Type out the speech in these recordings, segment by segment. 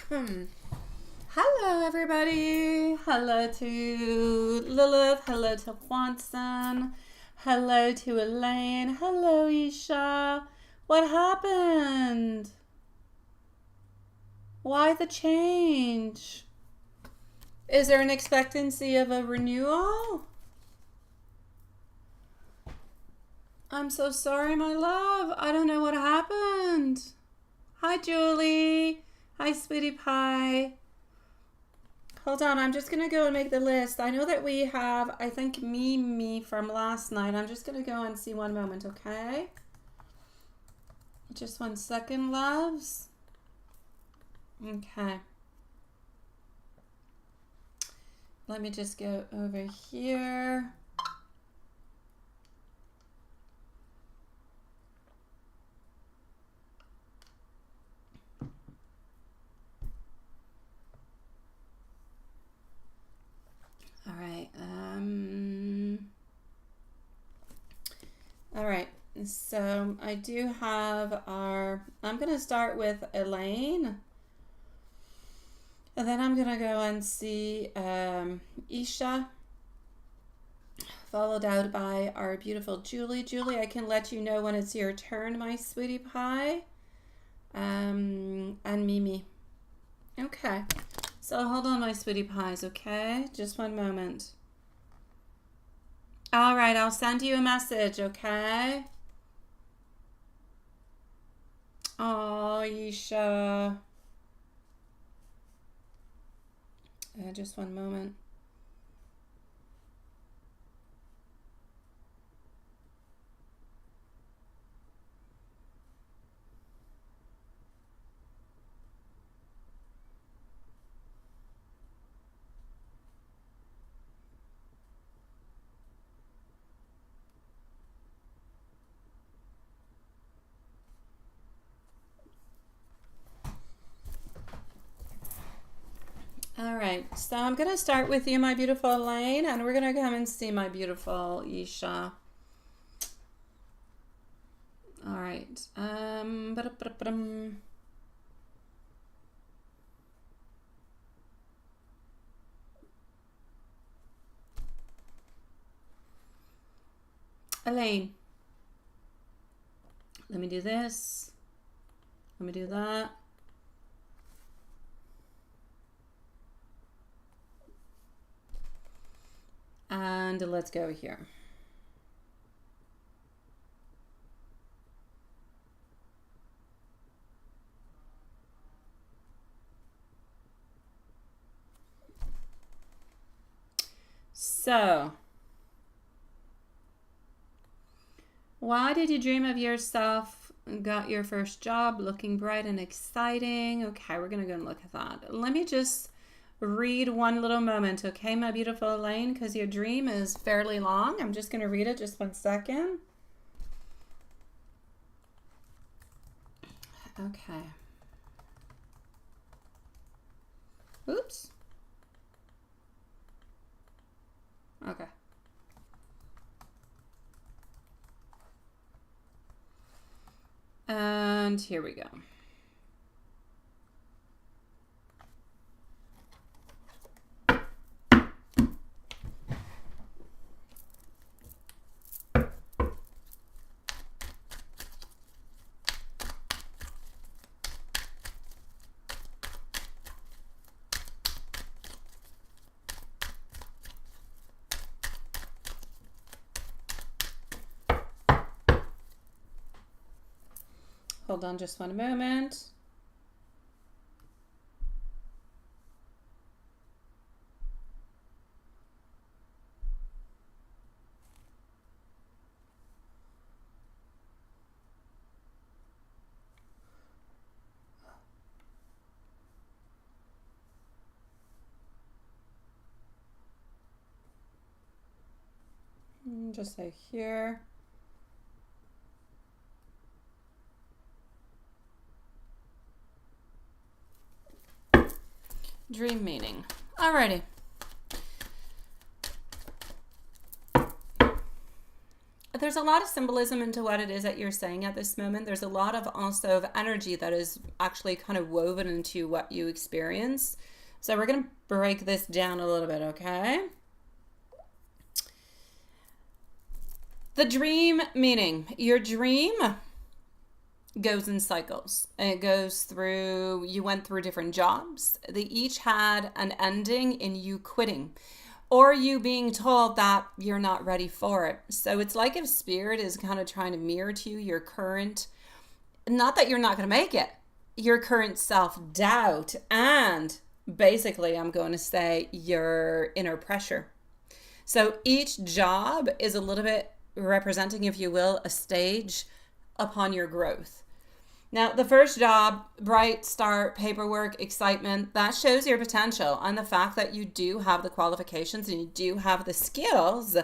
Hello, everybody. Hello to Lilith. Hello to Juanson. Hello to Elaine. Hello, Isha. What happened? Why the change? Is there an expectancy of a renewal? I'm so sorry, my love. I don't know what happened. Hi, Julie. Hi, sweetie pie. Hold on, I'm just going to go and make the list. I know that we have, I think, Mimi from last night. I'm just going to go and see one moment, okay? Just 1 second, loves. Okay. Let me just go over here. All right, so I do have I'm going to start with Elaine. And then I'm going to go and see Isha, followed out by our beautiful Julie. Julie, I can let you know when it's your turn, my sweetie pie. And Mimi. Okay. So hold on, my sweetie pies, okay? Just one moment. All right, I'll send you a message, okay? Oh, Isha. Just one moment. All right, so I'm going to start with you, my beautiful Elaine, and we're going to come and see my beautiful Isha. All right. Elaine, let me do this. Let me do that. And let's go here. So, why did you dream of yourself, got your first job, looking bright and exciting? Okay, we're going to go and look at that. Let me just read one little moment, okay, my beautiful Elaine, because your dream is fairly long. I'm just going to read it just 1 second. Okay. Oops. Okay. And here we go. Hold on just one moment. Just like here. Dream meaning. Alrighty. there's a lot of symbolism into what it is that you're saying at this moment. There's a lot of also of energy that is actually kind of woven into what you experience. So we're going to break this down a little bit, okay? The dream meaning. Your dream goes in cycles. It goes through, you went through different jobs. They each had an ending in you quitting or you being told that you're not ready for it. So it's like if spirit is kind of trying to mirror to you your current, not that you're not going to make it, your current self-doubt and basically, I'm going to say your inner pressure. So each job is a little bit representing, if you will, a stage upon your growth. Now, the first job, bright start, paperwork, excitement, that shows your potential and the fact that you do have the qualifications and you do have the skills,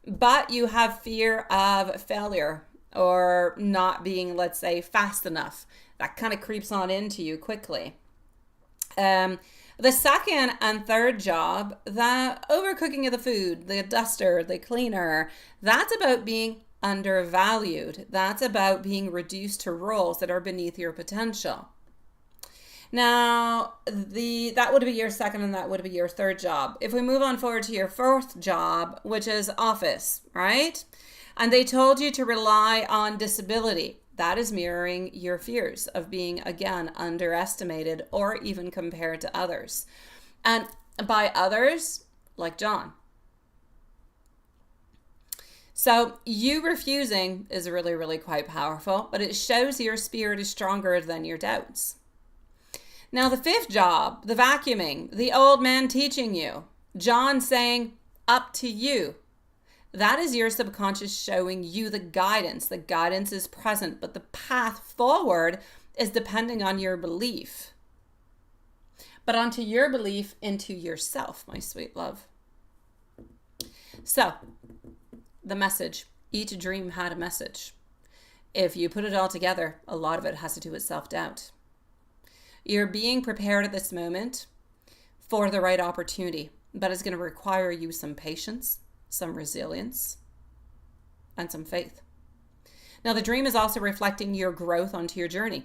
but you have fear of failure or not being, let's say, fast enough. That kind of creeps on into you quickly. The second and third job, the overcooking of the food, the duster, the cleaner, that's about being undervalued. That's about being reduced to roles that are beneath your potential. Now, that would be your second and that would be your third job. If we move on forward to your fourth job, which is office, right? And they told you to rely on disability. That is mirroring your fears of being, again, underestimated or even compared to others. And by others, like John. So you refusing is really, really quite powerful, but it shows your spirit is stronger than your doubts. Now, the fifth job, the vacuuming, the old man teaching you, John saying, up to you. That is your subconscious showing you the guidance. The guidance is present, but the path forward is depending on your belief. But onto your belief into yourself, my sweet love. So, the message. Each dream had a message. If you put it all together, a lot of it has to do with self-doubt. You're being prepared at this moment for the right opportunity, but it's going to require you some patience, some resilience, and some faith. Now, the dream is also reflecting your growth onto your journey.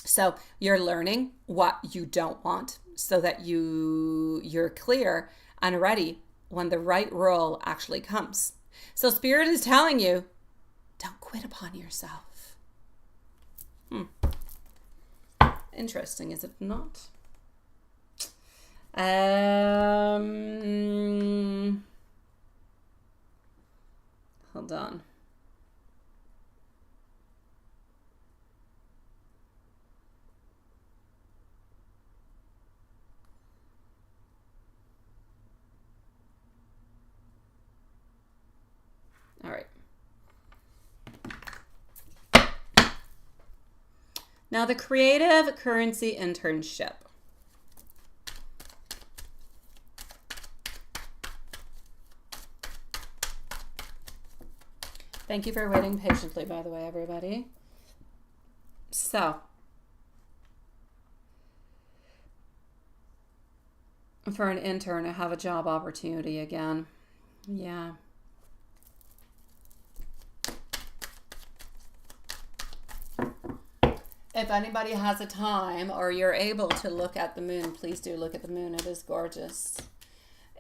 So you're learning what you don't want so that you're clear and ready when the right role actually comes. So Spirit is telling you, don't quit upon yourself. Interesting, is it not? Hold on. All right. Now, the creative currency internship. Thank you for waiting patiently, by the way, everybody. So, for an intern, I have a job opportunity again. Yeah. If anybody has a time or you're able to look at the moon, please do look at the moon. It is gorgeous.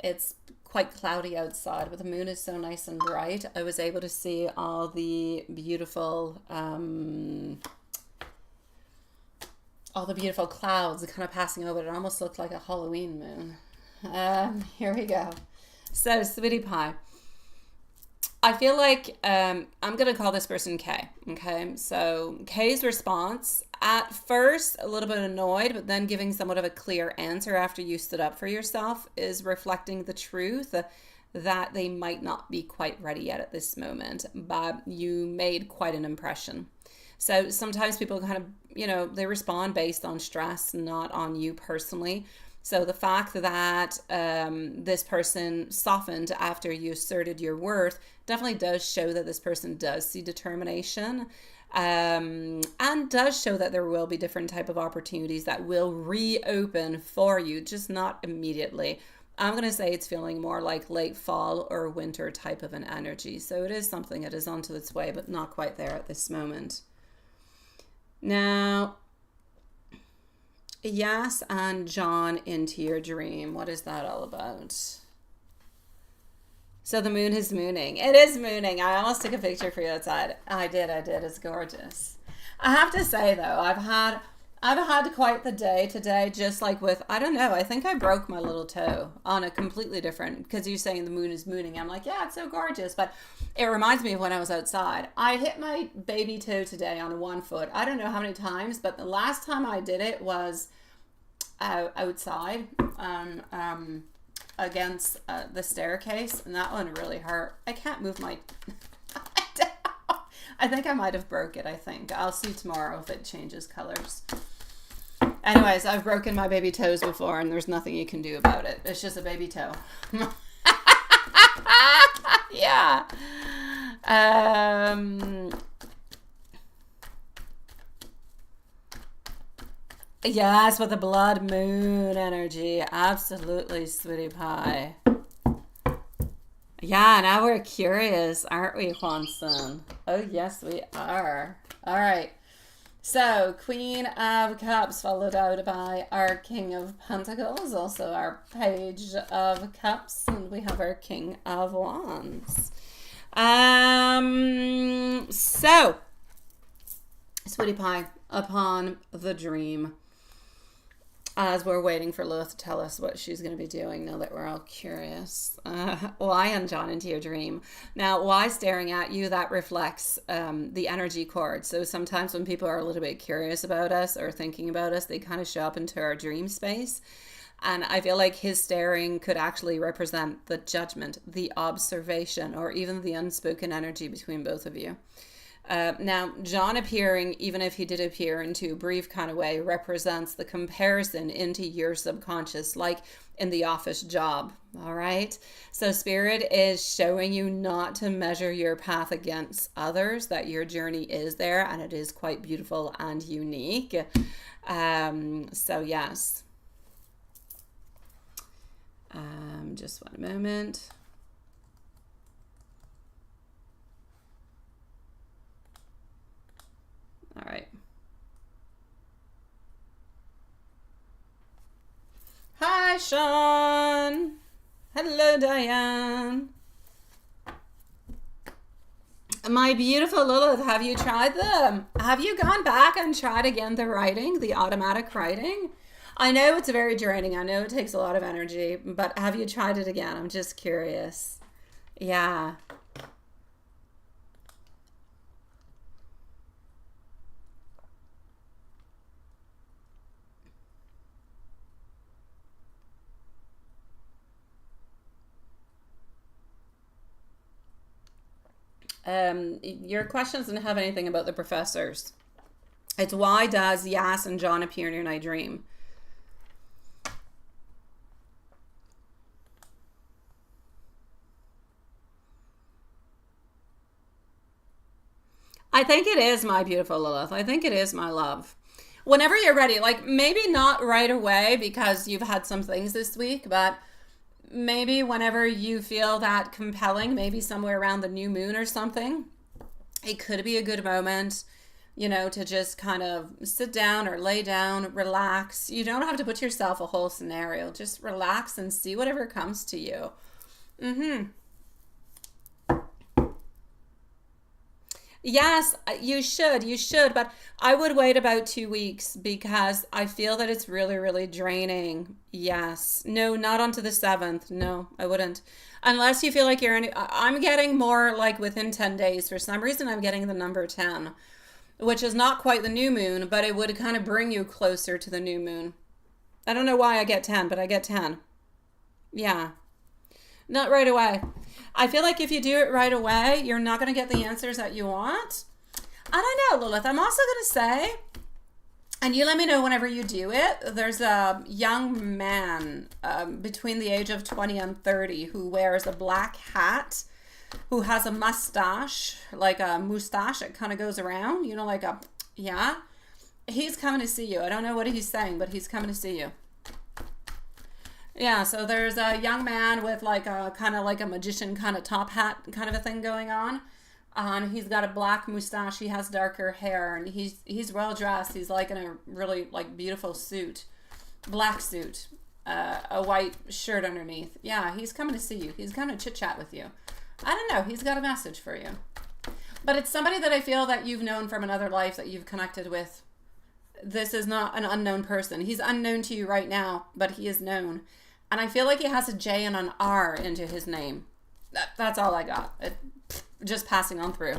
It's quite cloudy outside, but the moon is so nice and bright. I was able to see all the beautiful clouds kind of passing over. It almost looked like a Halloween moon. Here we go. So, Sweetie Pie. I feel like I'm going to call this person Kay, okay? So Kay's response, at first a little bit annoyed, but then giving somewhat of a clear answer after you stood up for yourself, is reflecting the truth that they might not be quite ready yet at this moment, but you made quite an impression. So sometimes people kind of, they respond based on stress, not on you personally. So the fact that this person softened after you asserted your worth definitely does show that this person does see determination, and does show that there will be different type of opportunities that will reopen for you, just not immediately. I'm going to say it's feeling more like late fall or winter type of an energy. So it is something that is onto its way, but not quite there at this moment. Now, Yas and John into your dream. What is that all about? So the moon is mooning. It is mooning. I almost took a picture for you outside. I did. It's gorgeous. I have to say though, I've had quite the day today, just like with, I don't know, I think I broke my little toe on a completely different, because you're saying the moon is mooning. I'm like, yeah, it's so gorgeous. But it reminds me of when I was outside. I hit my baby toe today on one foot. I don't know how many times, but the last time I did it was outside against the staircase, and that one really hurt. I can't move my I think I might have broke it. I think I'll see tomorrow if it changes colors. Anyways, I've broken my baby toes before, and there's nothing you can do about it. It's just a baby toe. Yeah. Yes, with the blood moon energy. Absolutely, sweetie pie. Yeah, now we're curious, aren't we, Juanson? Oh, yes, we are. All right. So, Queen of Cups followed out by our King of Pentacles, also our Page of Cups, and we have our King of Wands. So, sweetie pie, upon the dream, as we're waiting for Lilith to tell us what she's going to be doing now that we're all curious. Why and John into your dream? Now, why staring at you? That reflects the energy cord. So sometimes when people are a little bit curious about us or thinking about us, they kind of show up into our dream space. And I feel like his staring could actually represent the judgment, the observation, or even the unspoken energy between both of you. Now, John appearing, even if he did appear into a brief kind of way, represents the comparison into your subconscious, like in the office job. All right. So Spirit is showing you not to measure your path against others, that your journey is there and it is quite beautiful and unique. So yes. Just one moment. All right. Hi, Sean. Hello, Diane. My beautiful Lilith, have you tried them? Have you gone back and tried again the writing, the automatic writing? I know it's very draining. I know it takes a lot of energy, but have you tried it again? I'm just curious. Yeah. Your question doesn't have anything about the professors. It's why does Yas and John appear in your night dream? I think it is, my beautiful Lilith. I think it is, my love. Whenever you're ready, like maybe not right away because you've had some things this week, but maybe whenever you feel that compelling, maybe somewhere around the new moon or something, it could be a good moment, you know, to just kind of sit down or lay down, relax. You don't have to put yourself a whole scenario. Just relax and see whatever comes to you. Yes, you should, but I would wait about 2 weeks because I feel that it's really, really draining. Yes. No, not onto the 7th. No, I wouldn't. Unless you feel like I'm getting more like within 10 days. For some reason, I'm getting the number 10, which is not quite the new moon, but it would kind of bring you closer to the new moon. I don't know why I get 10, but I get 10. Yeah. Not right away. I feel like if you do it right away, you're not going to get the answers that you want. I don't know, Lilith. I'm also going to say, and you let me know whenever you do it, there's a young man between the age of 20 and 30 who wears a black hat, who has a mustache, like a moustache. It kind of goes around, you know, like a, yeah. He's coming to see you. I don't know what he's saying, but he's coming to see you. Yeah, so there's a young man with like a kind of like a magician kind of top hat kind of a thing going on. He's got a black mustache. He has darker hair, and he's well dressed. He's like in a really like beautiful suit, black suit, a white shirt underneath. Yeah, he's coming to see you. He's coming to chit chat with you. I don't know. He's got a message for you, but it's somebody that I feel that you've known from another life that you've connected with. This is not an unknown person. He's unknown to you right now, but he is known. And I feel like he has a J and an R into his name. That's all I got. Just passing on through.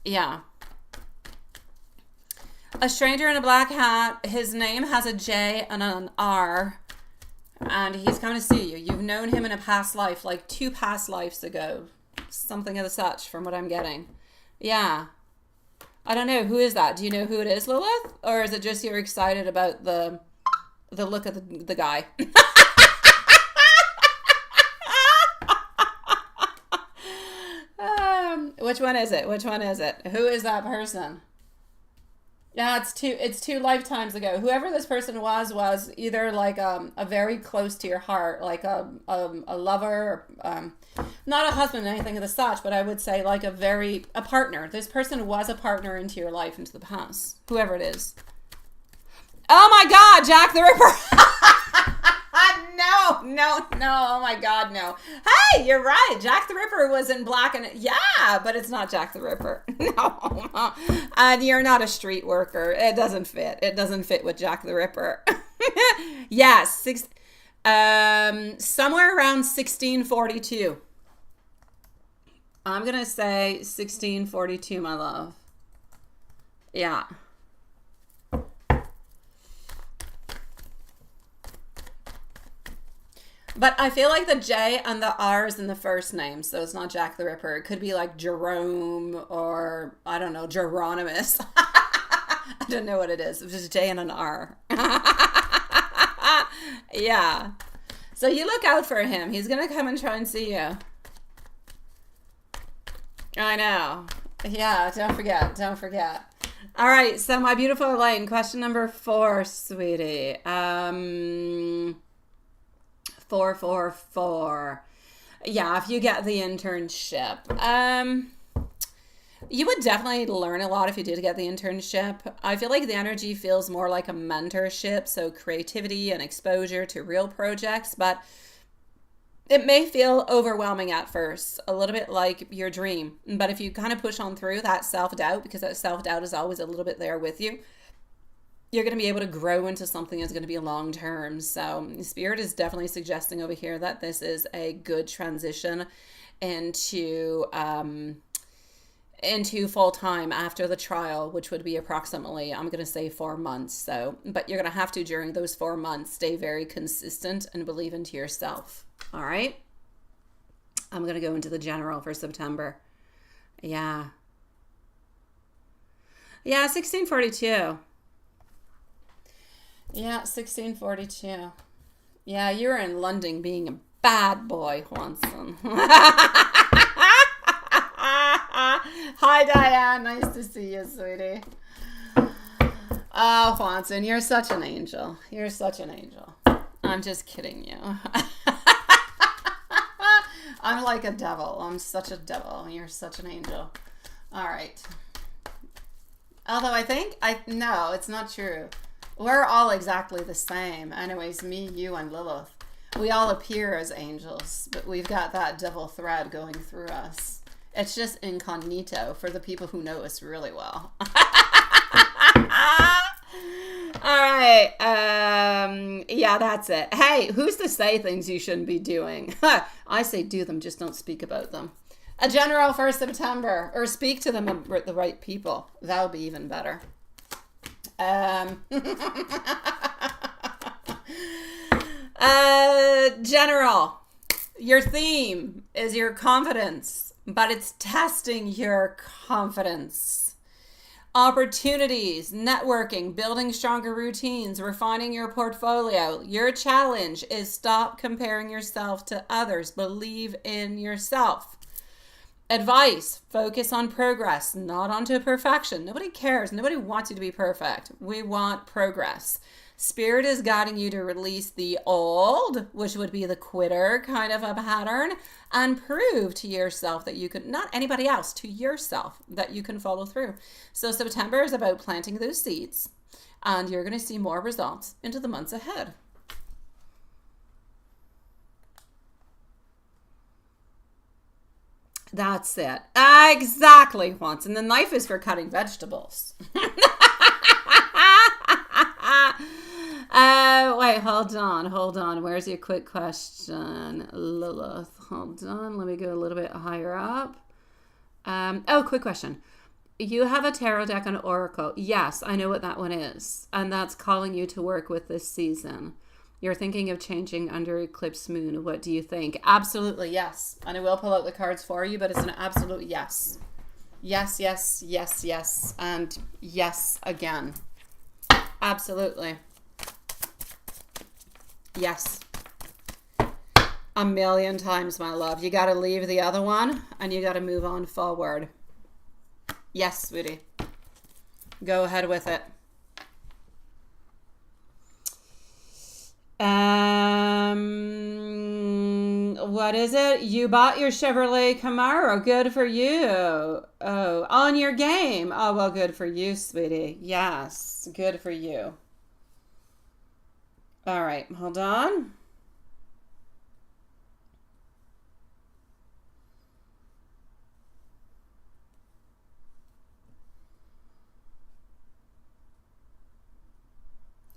Yeah. A stranger in a black hat. His name has a J and an R. And he's coming to see you. You've known him in a past life, like 2 past lives ago. Something of the such from what I'm getting. Yeah. I don't know. Who is that? Do you know who it is, Lilith? Or is it just you're excited about the look of the guy? Which one is it? Which one is it? Who is that person? Yeah, it's two lifetimes ago. Whoever this person was either like a very close to your heart, like a lover, not a husband, anything of the such, but I would say like a partner. This person was a partner into your life, into the past. Whoever it is. Oh my God, Jack the Ripper. No. Oh my God, no. Hey, you're right. Jack the Ripper was in black and yeah, but it's not Jack the Ripper. No. And you're not a street worker. It doesn't fit. It doesn't fit with Jack the Ripper. Yes. Somewhere around 1642. I'm going to say 1642, my love. Yeah. But I feel like the J and the R is in the first name, so it's not Jack the Ripper. It could be like Jerome or, I don't know, Geronimus. I don't know what it is. It's just J and an R. Yeah. So you look out for him. He's going to come and try and see you. I know. Yeah, don't forget. All right, so my beautiful Elaine, question number 4, sweetie. 444. Yeah, if you get the internship. You would definitely learn a lot if you did get the internship. I feel like the energy feels more like a mentorship, so creativity and exposure to real projects, but it may feel overwhelming at first, a little bit like your dream. But if you kind of push on through that self-doubt, because that self-doubt is always a little bit there with you, you're going to be able to grow into something that's going to be long term. So Spirit is definitely suggesting over here that this is a good transition into full time after the trial, which would be approximately, I'm going to say 4 months. So, but you're going to have to, during those 4 months, stay very consistent and believe into yourself. All right. I'm going to go into the general for September. Yeah. Yeah. 1642. Yeah, 1642. Yeah, you were in London being a bad boy, Juanson. Hi, Diane. Nice to see you, sweetie. Oh, Juanson, you're such an angel. You're such an angel. I'm just kidding you. I'm like a devil. I'm such a devil. You're such an angel. All right. Although no, it's not true. We're all exactly the same. Anyways, me, you, and Lilith. We all appear as angels, but we've got that devil thread going through us. It's just incognito for the people who know us really well. All right. Yeah, that's it. Hey, who's to say things you shouldn't be doing? I say do them, just don't speak about them. A general for September, or speak to them with the right people. That would be even better. General, your theme is your confidence, but it's testing your confidence. Opportunities, networking, building stronger routines, refining your portfolio. Your challenge is stop comparing yourself to others. Believe in yourself. Advice, focus on progress, not onto perfection. Nobody cares. Nobody wants you to be perfect. We want progress. Spirit is guiding you to release the old, which would be the quitter kind of a pattern, and prove to yourself that you can, not anybody else, to yourself, that you can follow through. So September is about planting those seeds, and you're going to see more results into the months ahead. That's it. Exactly, once. And the knife is for cutting vegetables. Wait, hold on. Where's your quick question, Lilith? Hold on. Let me go a little bit higher up. Quick question. You have a tarot deck and oracle. Yes, I know what that one is. And that's calling you to work with this season. You're thinking of changing under eclipse moon. What do you think? Absolutely, yes. And I will pull out the cards for you, but it's an absolute yes. Yes, yes, yes, yes. And yes again. Absolutely. Yes. A million times, my love. You got to leave the other one and you got to move on forward. Yes, sweetie. Go ahead with it. What is it? You bought your Chevrolet Camaro. Good for you. Oh, on your game. Oh, well, good for you, sweetie. Yes, good for you. All right, hold on.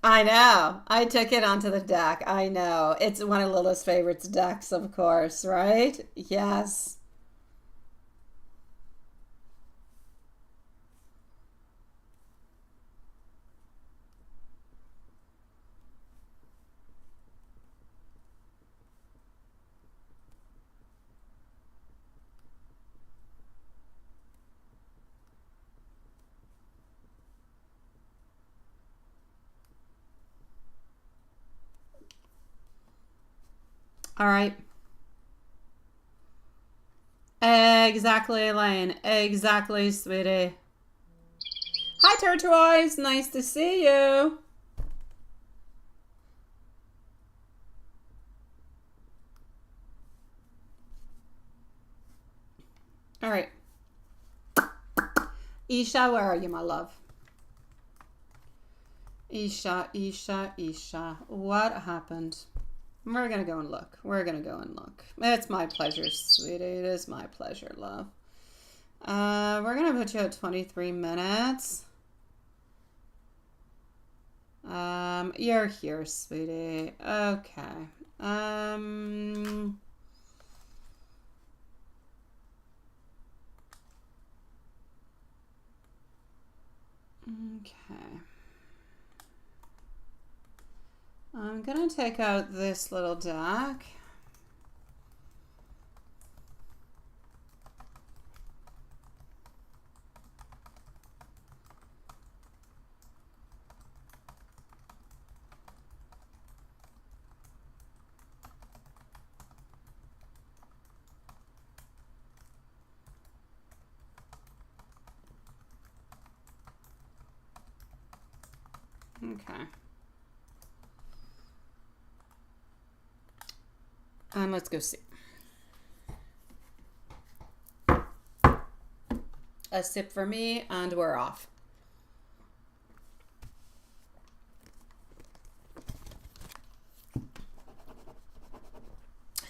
I know. I took it onto the deck. I know. It's one of Lila's favorites decks, of course, right? Yes. All right. Exactly, Elaine. Exactly, sweetie. Hi, Turquoise. Nice to see you. All right. Isha, where are you, my love? Isha. What happened? We're going to go and look. It's my pleasure, sweetie. It is my pleasure, love. We're going to put you at 23 minutes. You're here, sweetie. Okay. Okay. I'm going to take out this little deck. Okay. Let's go see. A sip for me, and we're off.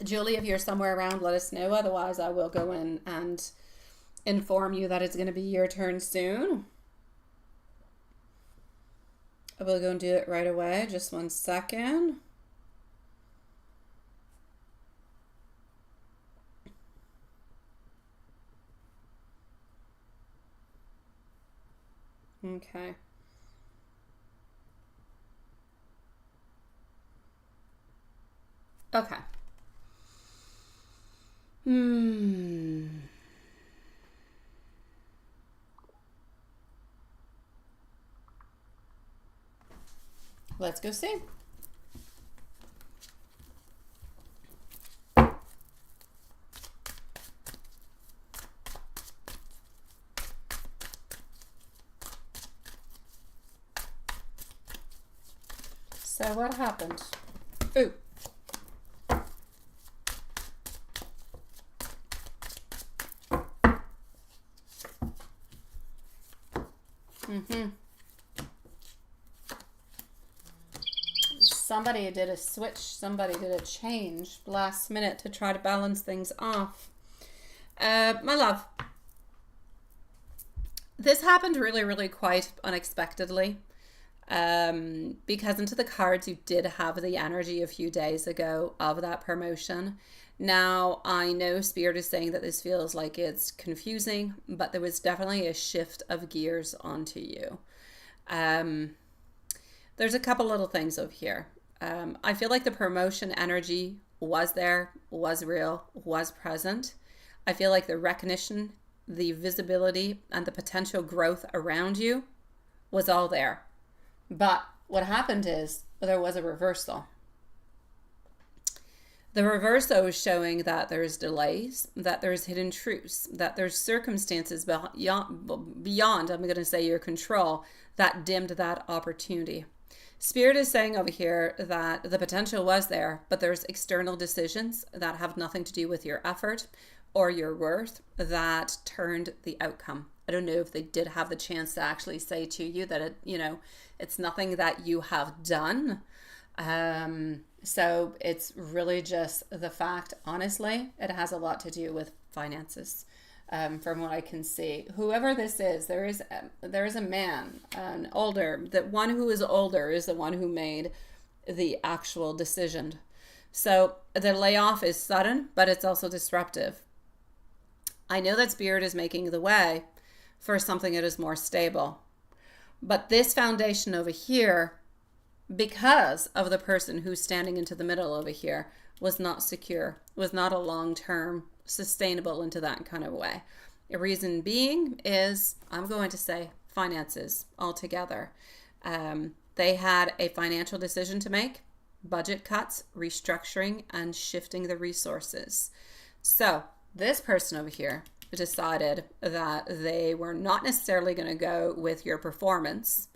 Julie, if you're somewhere around, let us know. Otherwise, I will go in and inform you that it's going to be your turn soon. I will go and do it right away. Just 1 second. Okay. Okay. Let's go see. So what happened? Ooh. Somebody did a switch. Somebody did a change last minute to try to balance things off. My love, this happened really quite unexpectedly. Because into the cards you did have the energy a few days ago of that promotion. Now I know Spirit is saying that this feels like it's confusing, but there was definitely a shift of gears onto you. There's a couple little things over here. I feel like the promotion energy was there, was real, was present. I feel like the recognition, the visibility, and the potential growth around you was all there. But what happened is there was a reversal. The reversal is showing that there's delays, that there's hidden truths, that there's circumstances beyond, I'm going to say, your control that dimmed that opportunity. Spirit is saying over here that the potential was there, but there's external decisions that have nothing to do with your effort or your worth that turned the outcome. I don't know if they did have the chance to actually say to you that it's nothing that you have done. So it's really just the fact, honestly, it has a lot to do with finances. From what I can see, whoever this is, there is a man, an older. The one who is older is the one who made the actual decision. So the layoff is sudden, but it's also disruptive. I know that Spirit is making the way for something that is more stable, but this foundation over here, because of the person who's standing into the middle over here, was not secure, was not a long-term sustainable into that kind of way. The reason being is, I'm going to say, finances altogether. They had a financial decision to make, budget cuts, restructuring, and shifting the resources. So this person over here decided that they were not necessarily going to go with your performance.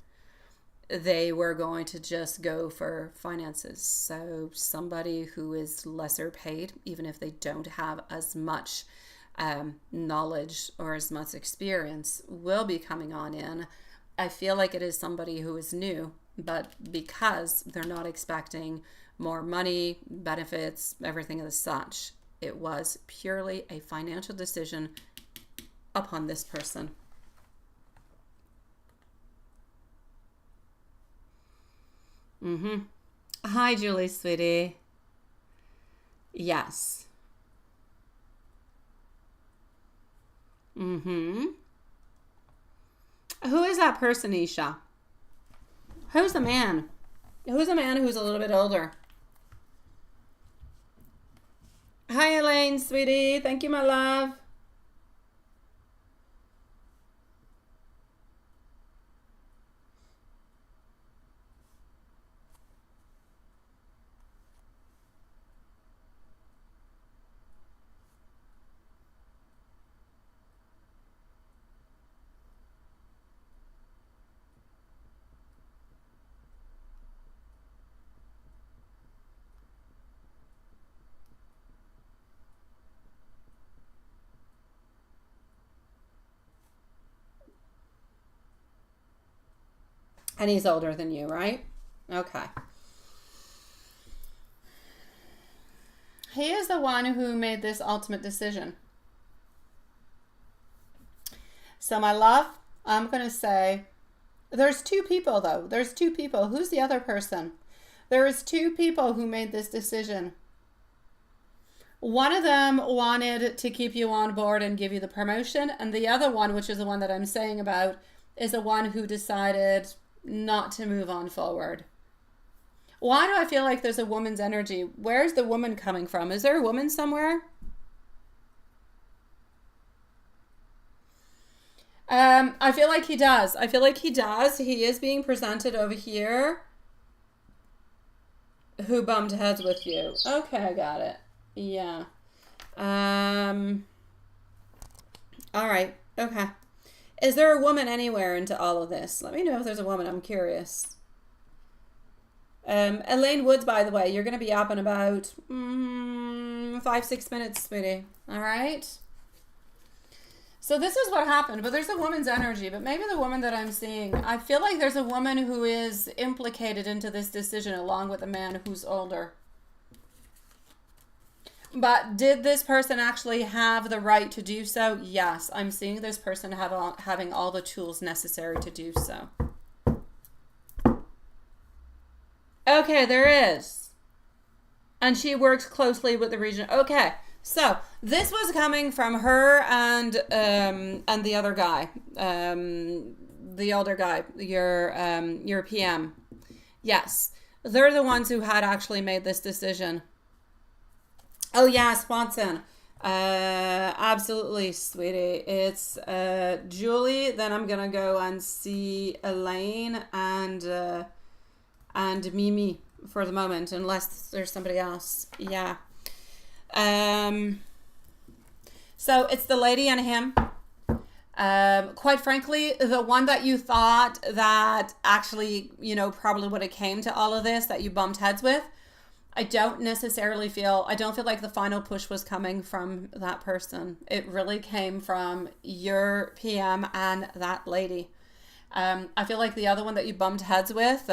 They were going to just go for finances. So somebody who is lesser paid, even if they don't have as much knowledge or as much experience, will be coming on in. I feel like it is somebody who is new, but because they're not expecting more money, benefits, everything as such, it was purely a financial decision upon this person. Hi, Julie, sweetie. Yes. Who is that person, Isha? Who's the man? Who's a man who's a little bit older? Hi, Elaine, sweetie. Thank you, my love. And he's older than you, right? Okay. He is the one who made this ultimate decision. So, my love, I'm going to say there's two people, though. There's two people. Who's the other person? There is two people who made this decision. One of them wanted to keep you on board and give you the promotion. And the other one, which is the one that I'm saying about, is the one who decided not to move on forward. Why do I feel like there's a woman's energy? Where's the woman coming from? Is there a woman somewhere? I feel like he does. I feel like he does. He is being presented over here. Who bumped heads with you? Okay, I got it. Yeah. All right. Okay. Is there a woman anywhere into all of this? Let me know if there's a woman. I'm curious. Elaine Woods, by the way, you're going to be up in about 5-6 minutes, sweetie. All right? So this is what happened, but there's a woman's energy, but maybe the woman that I'm seeing, I feel like there's a woman who is implicated into this decision along with a man who's older. But did this person actually have the right to do so? Yes, I'm seeing this person having all the tools necessary to do so. Okay, there is. And she works closely with the region. Okay, so this was coming from her and the other guy, the older guy, your PM. Yes, they're the ones who had actually made this decision. Oh yeah, Swanson. Absolutely, sweetie. It's Julie. Then I'm gonna go and see Elaine and Mimi for the moment, unless there's somebody else. Yeah. So it's the lady and him. Quite frankly, the one that you thought that actually, probably would have came to all of this that you bumped heads with, I don't feel like the final push was coming from that person. It really came from your PM and that lady. I feel like the other one that you bumped heads with,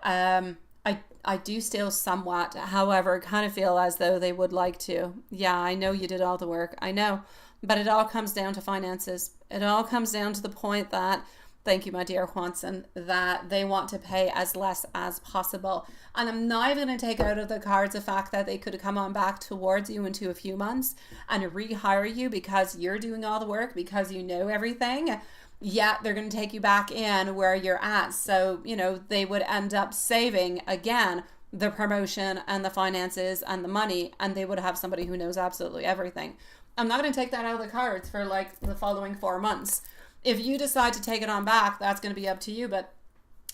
I do still somewhat, however, kind of feel as though they would like to. Yeah, I know you did all the work. I know. But it all comes down to finances. It all comes down to the point that, thank you, my dear Juanson, that they want to pay as less as possible. And I'm not even going to take out of the cards the fact that they could come on back towards you into a few months and rehire you because you're doing all the work, because you know everything. Yeah, they're going to take you back in where you're at. So, they would end up saving, again, the promotion and the finances and the money, and they would have somebody who knows absolutely everything. I'm not going to take that out of the cards for like the following 4 months. If you decide to take it on back, that's going to be up to you. But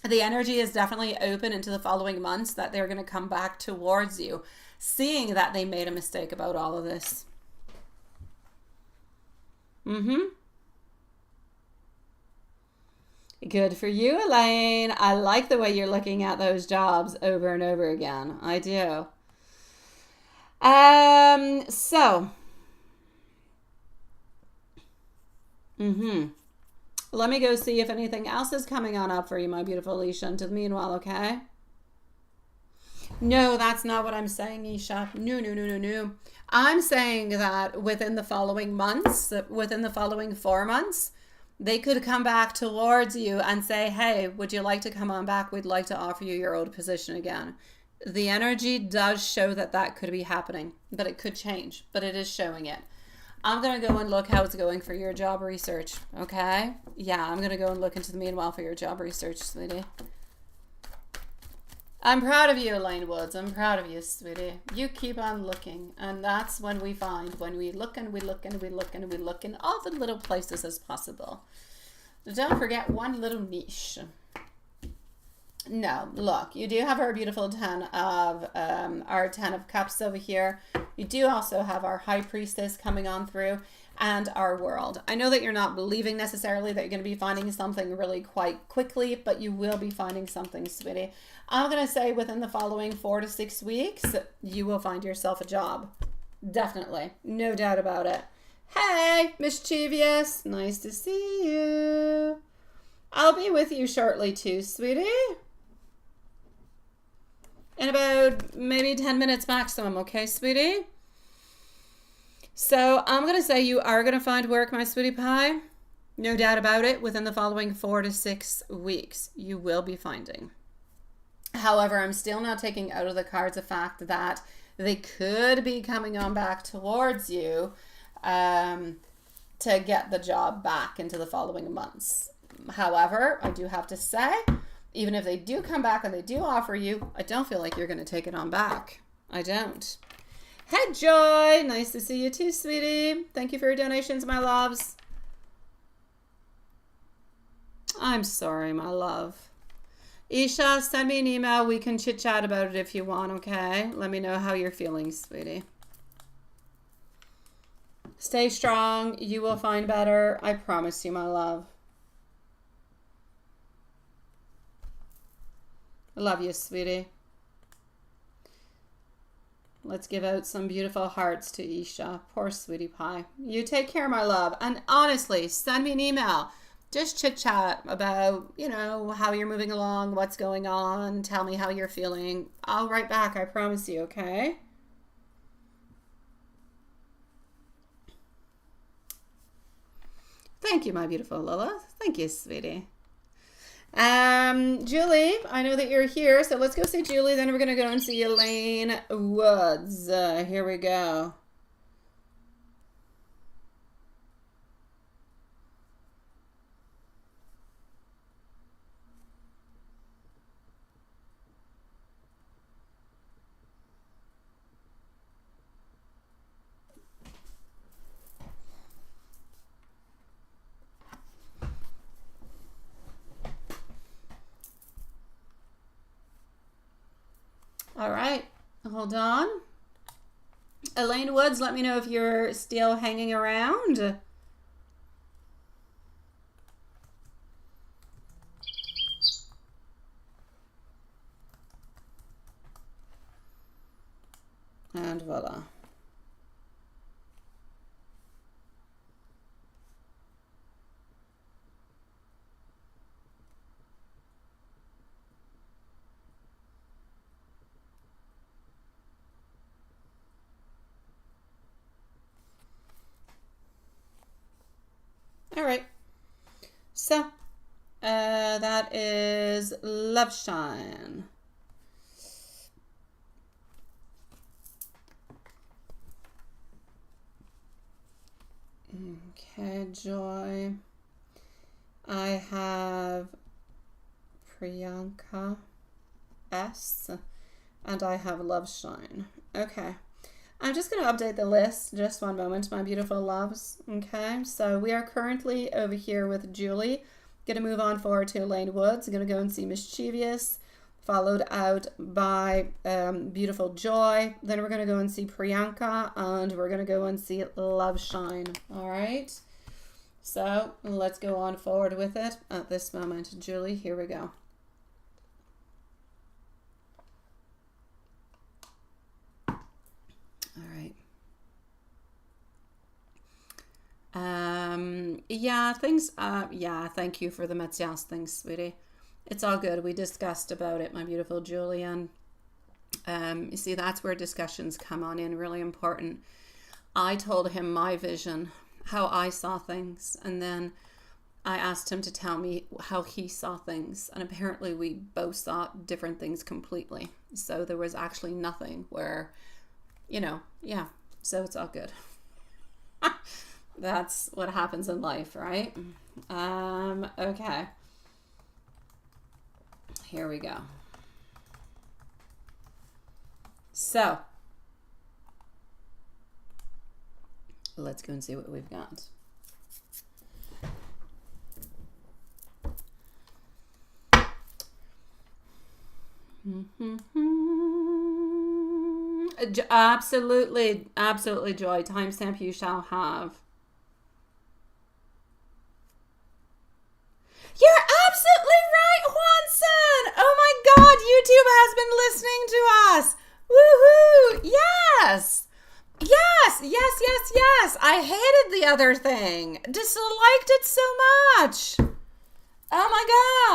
the energy is definitely open into the following months that they're going to come back towards you, seeing that they made a mistake about all of this. Good for you, Elaine. I like the way you're looking at those jobs over and over again. I do. So. Let me go see if anything else is coming on up for you, my beautiful Alicia. Until meanwhile, okay? No, that's not what I'm saying, Isha. No. I'm saying that within the following months, within the following 4 months, they could come back towards you and say, hey, would you like to come on back? We'd like to offer you your old position again. The energy does show that could be happening, but it could change, but it is showing it. I'm going to go and look how it's going for your job research, okay? Yeah, I'm going to go and look into the meanwhile for your job research, sweetie. I'm proud of you, Elaine Woods. I'm proud of you, sweetie. You keep on looking, and that's when we find, when we look and we look and we look and we look in all the little places as possible. Don't forget one little niche. No, look, you do have our beautiful 10 of Cups over here. You do also have our High Priestess coming on through and our World. I know that you're not believing necessarily that you're going to be finding something really quite quickly, but you will be finding something, sweetie. I'm going to say within the following 4 to 6 weeks, you will find yourself a job. Definitely. No doubt about it. Hey, Mischievous. Nice to see you. I'll be with you shortly too, sweetie. In about maybe 10 minutes maximum, okay, sweetie? So I'm going to say you are going to find work, my sweetie pie. No doubt about it. Within the following 4 to 6 weeks, you will be finding. However, I'm still not taking out of the cards the fact that they could be coming on back towards you to get the job back into the following months. However, I do have to say, even if they do come back and they do offer you, I don't feel like you're going to take it on back. I don't. Hey, Joy. Nice to see you too, sweetie. Thank you for your donations, my loves. I'm sorry, my love. Isha, send me an email. We can chit-chat about it if you want, okay? Let me know how you're feeling, sweetie. Stay strong. You will find better. I promise you, my love. I love you, sweetie. Let's give out some beautiful hearts to Isha. Poor sweetie pie. You take care, my love. And honestly, send me an email. Just chit chat about, you know, how you're moving along, what's going on. Tell me how you're feeling. I'll write back, I promise you, okay? Thank you, my beautiful Lilith. Thank you, sweetie. Julie, I know that you're here, so let's go see Julie. Then we're going to go and see Elaine Woods. Here we go. All right, hold on. Elaine Woods, let me know if you're still hanging around. And voila. All right. So, that is Love Shine. Okay, Joy. I have Priyanka S. And I have Love Shine. Okay. I'm just going to update the list. Just one moment, my beautiful loves. Okay, so we are currently over here with Julie. Going to move on forward to Elaine Woods. Going to go and see Mischievous, followed out by Beautiful Joy. Then we're going to go and see Priyanka, and we're going to go and see Love Shine. All right, so let's go on forward with it at this moment. Julie, here we go. All right. Yeah, things, yeah, thank you for the Matthias thing, sweetie. It's all good. We discussed about it, my beautiful Julian. You see, that's where discussions come on in, really important. I told him my vision, how I saw things, and then I asked him to tell me how he saw things, and apparently we both saw different things completely. So there was actually nothing where, you know, yeah, so it's all good. That's what happens in life, right? Okay. Here we go. So, let's go and see what we've got. Absolutely, absolutely, Joy. Timestamp you shall have. You're absolutely right, Juanson! Oh my God, YouTube has been listening to us! Woohoo! Yes! Yes, yes, yes, yes! I hated the other thing. Disliked it so much. Oh my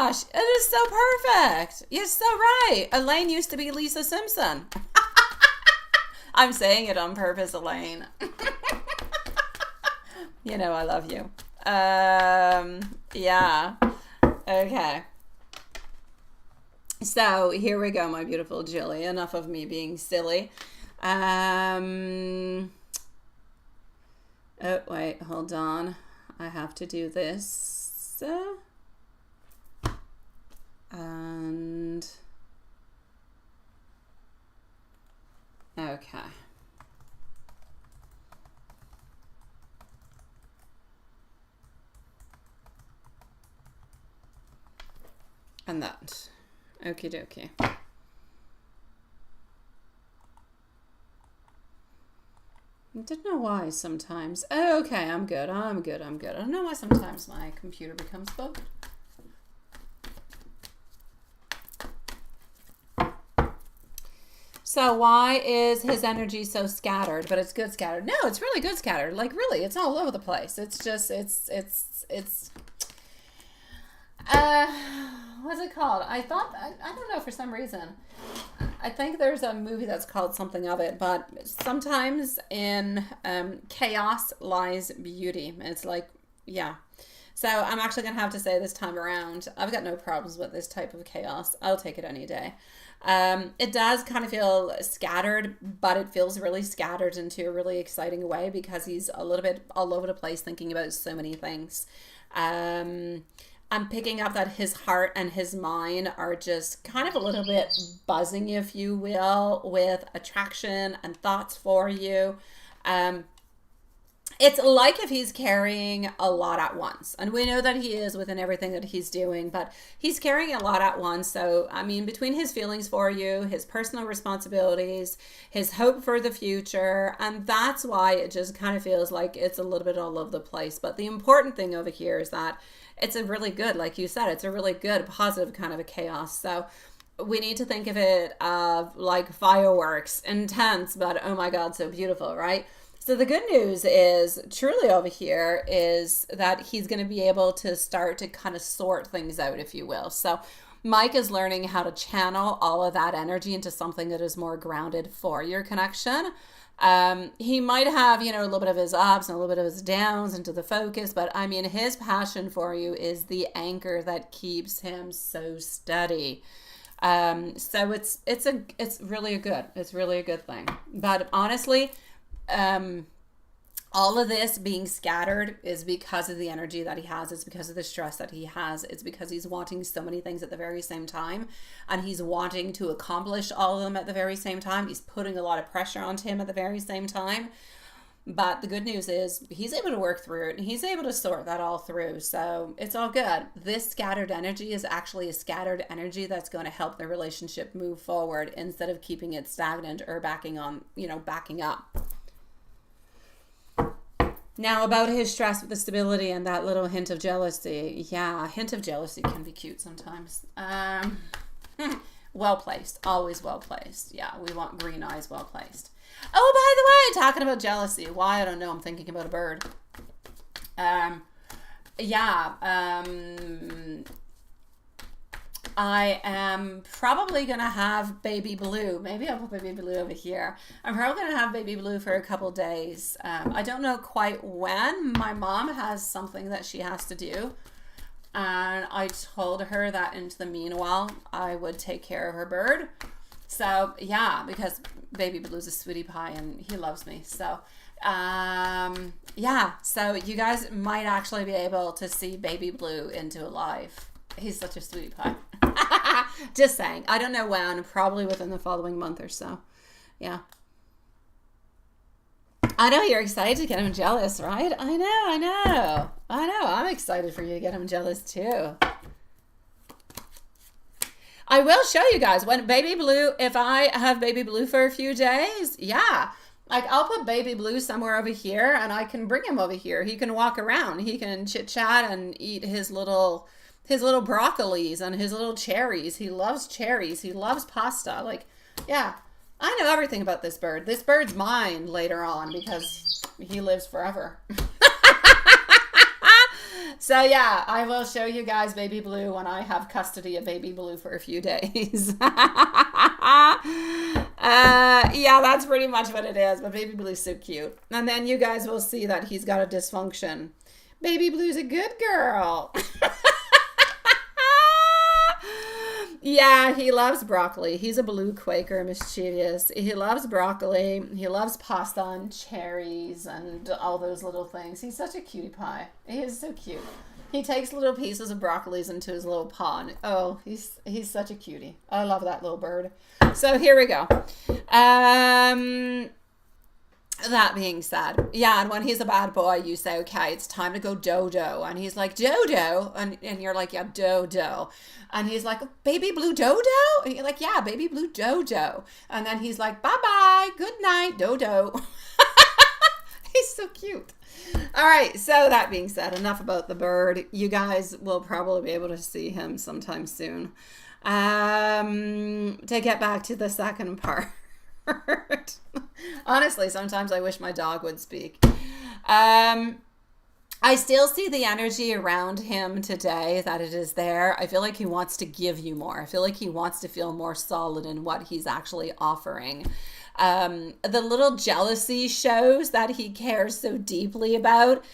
gosh, it is so perfect. You're so right. Elaine used to be Lisa Simpson. I'm saying it on purpose, Elaine. You know I love you. Yeah. Okay. So here we go, my beautiful Jilly. Enough of me being silly. Oh, wait, hold on. I have to do this. And okay. And that. Okie dokie. I don't know why sometimes. Oh, okay, I'm good. I'm good. I don't know why sometimes my computer becomes bugged. So why is his energy so scattered? But it's good scattered. No, it's really good scattered. Like really, it's all over the place. It's just it's uh what's it called? I thought I don't know, for some reason. I think there's a movie that's called something of it, but sometimes in chaos lies beauty. It's like, yeah. So I'm actually going to have to say this time around, I've got no problems with this type of chaos. I'll take it any day. It does kind of feel scattered, but it feels really scattered into a really exciting way because he's a little bit all over the place thinking about so many things. I'm picking up that his heart and his mind are just kind of a little bit buzzing, if you will, with attraction and thoughts for you. It's like if he's carrying a lot at once. And we know that he is within everything that he's doing, but he's carrying a lot at once. So, I mean, between his feelings for you, his personal responsibilities, his hope for the future, and that's why it just kind of feels like it's a little bit all over the place. But the important thing over here is that it's a really good, like you said, it's a really good, positive kind of a chaos. So we need to think of it like fireworks, intense, but oh my God, so beautiful, right? So the good news is truly over here is that he's going to be able to start to kind of sort things out, if you will. So Mike is learning how to channel all of that energy into something that is more grounded for your connection. He might have, you know, a little bit of his ups and a little bit of his downs into the focus, but I mean, his passion for you is the anchor that keeps him so steady. So it's really a good thing. But honestly, all of this being scattered is because of the energy that he has. It's because of the stress that he has. It's because he's wanting so many things at the very same time, and he's wanting to accomplish all of them at the very same time. He's putting a lot of pressure onto him at the very same time. But the good news is he's able to work through it and he's able to sort that all through. So it's all good. This scattered energy is actually a scattered energy that's going to help the relationship move forward instead of keeping it stagnant or backing up. Now, about his stress with the stability and that little hint of jealousy. Yeah, a hint of jealousy can be cute sometimes. Well placed. Always well placed. Yeah, we want green eyes well placed. Oh, by the way, talking about jealousy. Why? I don't know. I'm thinking about a bird. I am probably going to have Baby Blue. Maybe I'll put Baby Blue over here. I'm probably going to have Baby Blue for a couple days. I don't know quite when. My mom has something that she has to do. And I told her that into the meanwhile, I would take care of her bird. So, yeah, because Baby Blue's a sweetie pie and he loves me. So, yeah. So you guys might actually be able to see Baby Blue into life. He's such a sweetie pie. Just saying. I don't know when. Probably within the following month or so. Yeah. I know you're excited to get him jealous, right? I know. I'm excited for you to get him jealous too. I will show you guys when Baby Blue, if I have Baby Blue for a few days, yeah. Like I'll put Baby Blue somewhere over here and I can bring him over here. He can walk around. He can chit chat and eat his little broccolis and his little cherries. He loves cherries. He loves pasta. Like, yeah, I know everything about this bird. This bird's mine later on because he lives forever. So yeah, I will show you guys Baby Blue when I have custody of Baby Blue for a few days. Yeah, that's pretty much what it is. But Baby Blue's so cute. And then you guys will see that he's got a dysfunction. Baby Blue's a good girl. Yeah, he loves broccoli. He's a blue Quaker, mischievous. He loves broccoli. He loves pasta and cherries and all those little things. He's such a cutie pie. He is so cute. He takes little pieces of broccolis into his little paw. And, oh, he's such a cutie. I love that little bird. So here we go. That being said, yeah, and when he's a bad boy, you say, okay, it's time to go dodo. And he's like, dodo? And you're like, yeah, dodo. And he's like, Baby Blue dodo? And you're like, yeah, Baby Blue dodo. And then he's like, bye-bye, good night, dodo. He's so cute. All right, so that being said, enough about the bird. You guys will probably be able to see him sometime soon. To get back to the second part. word. Honestly, sometimes I wish my dog would speak. I still see the energy around him today, that it is there. I feel like he wants to give you more. I feel like he wants to feel more solid in what he's actually offering. The little jealousy shows that he cares so deeply about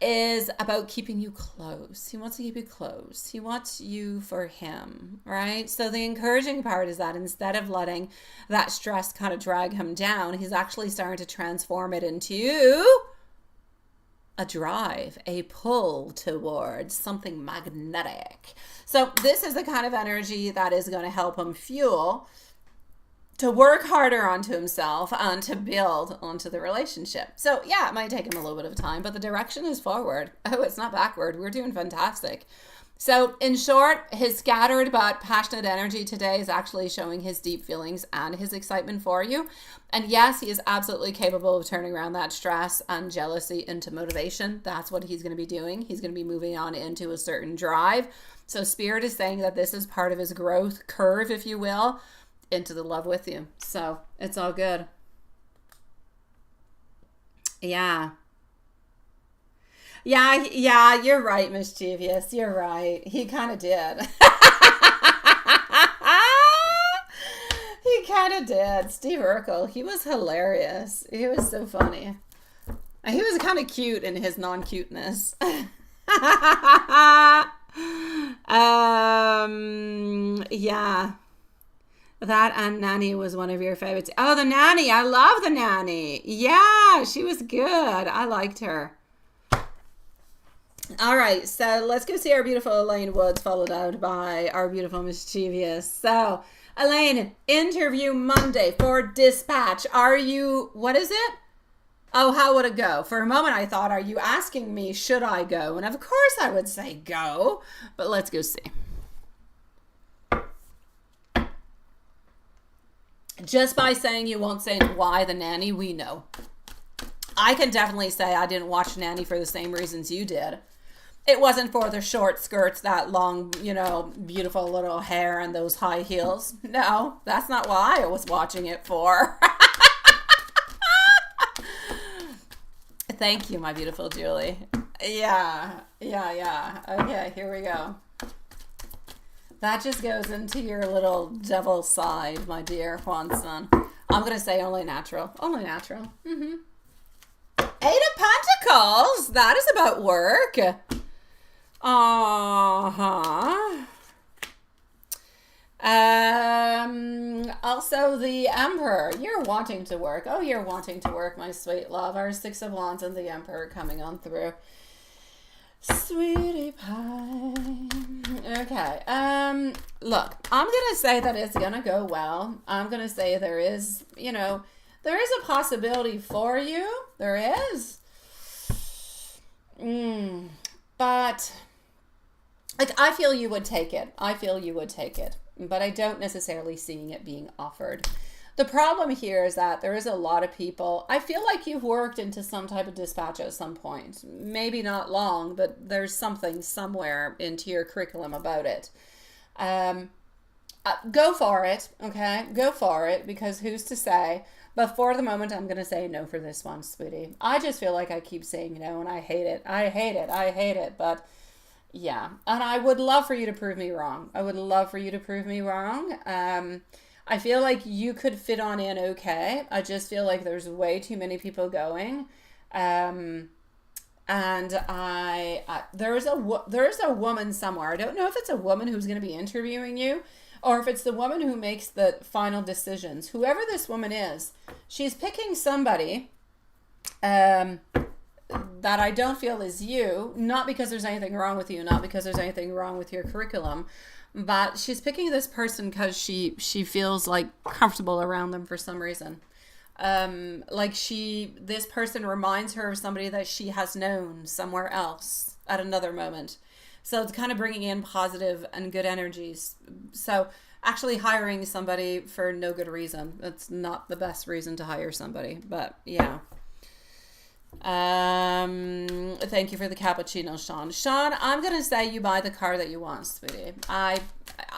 is about keeping you close. He wants to keep you close. He wants you for him, right? So the encouraging part is that instead of letting that stress kind of drag him down, he's actually starting to transform it into a drive, a pull towards something magnetic. So this is the kind of energy that is going to help him fuel to work harder onto himself and to build onto the relationship. So yeah, it might take him a little bit of time, but the direction is forward. Oh, it's not backward. We're doing fantastic. So in short, his scattered but passionate energy today is actually showing his deep feelings and his excitement for you. And yes, he is absolutely capable of turning around that stress and jealousy into motivation. That's what he's going to be doing. He's going to be moving on into a certain drive. So Spirit is saying that this is part of his growth curve, if you will, into the love with you. So it's all good. Yeah. Yeah, you're right, Mischievous. You're right. He kind of did. He kind of did. Steve Urkel, he was hilarious. He was so funny. He was kind of cute in his non-cuteness. Yeah. That and Nanny was one of your favorites. Oh, the Nanny. I love the Nanny. Yeah, she was good. I liked her. All right, so let's go see our beautiful Elaine Woods, followed out by our beautiful Mischievous. So, Elaine, interview Monday for Dispatch. Are you, what is it? Oh, how would it go? For a moment, I thought, are you asking me, should I go? And of course I would say go, but let's go see. Just by saying you won't say why the Nanny, we know. I can definitely say I didn't watch Nanny for the same reasons you did. It wasn't for the short skirts, that long, you know, beautiful little hair and those high heels. No, that's not why I was watching it for. Thank you, my beautiful Julie. Yeah. Okay, here we go. That just goes into your little devil side, my dear Juan-san. I'm going to say only natural. Only natural. Mm-hmm. 8 of Pentacles. That is about work. Uh-huh. Also the Emperor. You're wanting to work. Oh, you're wanting to work, my sweet love. Our 6 of Wands and the Emperor coming on through. Sweetie pie. Okay. Look, I'm going to say that it's going to go well. I'm going to say there is, you know, there is a possibility for you. There is. But, like, I feel you would take it. But I don't necessarily seeing it being offered. The problem here is that there is a lot of people. I feel like you've worked into some type of dispatch at some point. Maybe not long, but there's something somewhere into your curriculum about it. Go for it, okay? Go for it, because who's to say? But for the moment, I'm going to say no for this one, sweetie. I just feel like I keep saying no, and I hate it. But yeah, and I would love for you to prove me wrong. I feel like you could fit on in okay. I just feel like there's way too many people going. And there is a woman somewhere. I don't know if it's a woman who's going to be interviewing you, or if it's the woman who makes the final decisions. Whoever this woman is, she's picking somebody that I don't feel is you, not because there's anything wrong with you, not because there's anything wrong with your curriculum, but she's picking this person because she feels like comfortable around them for some reason. This person reminds her of somebody that she has known somewhere else at another moment. So it's kind of bringing in positive and good energies. So actually hiring somebody for no good reason. That's not the best reason to hire somebody, but yeah. Thank you for the cappuccino, Sean. Sean, I'm going to say you buy the car that you want, sweetie.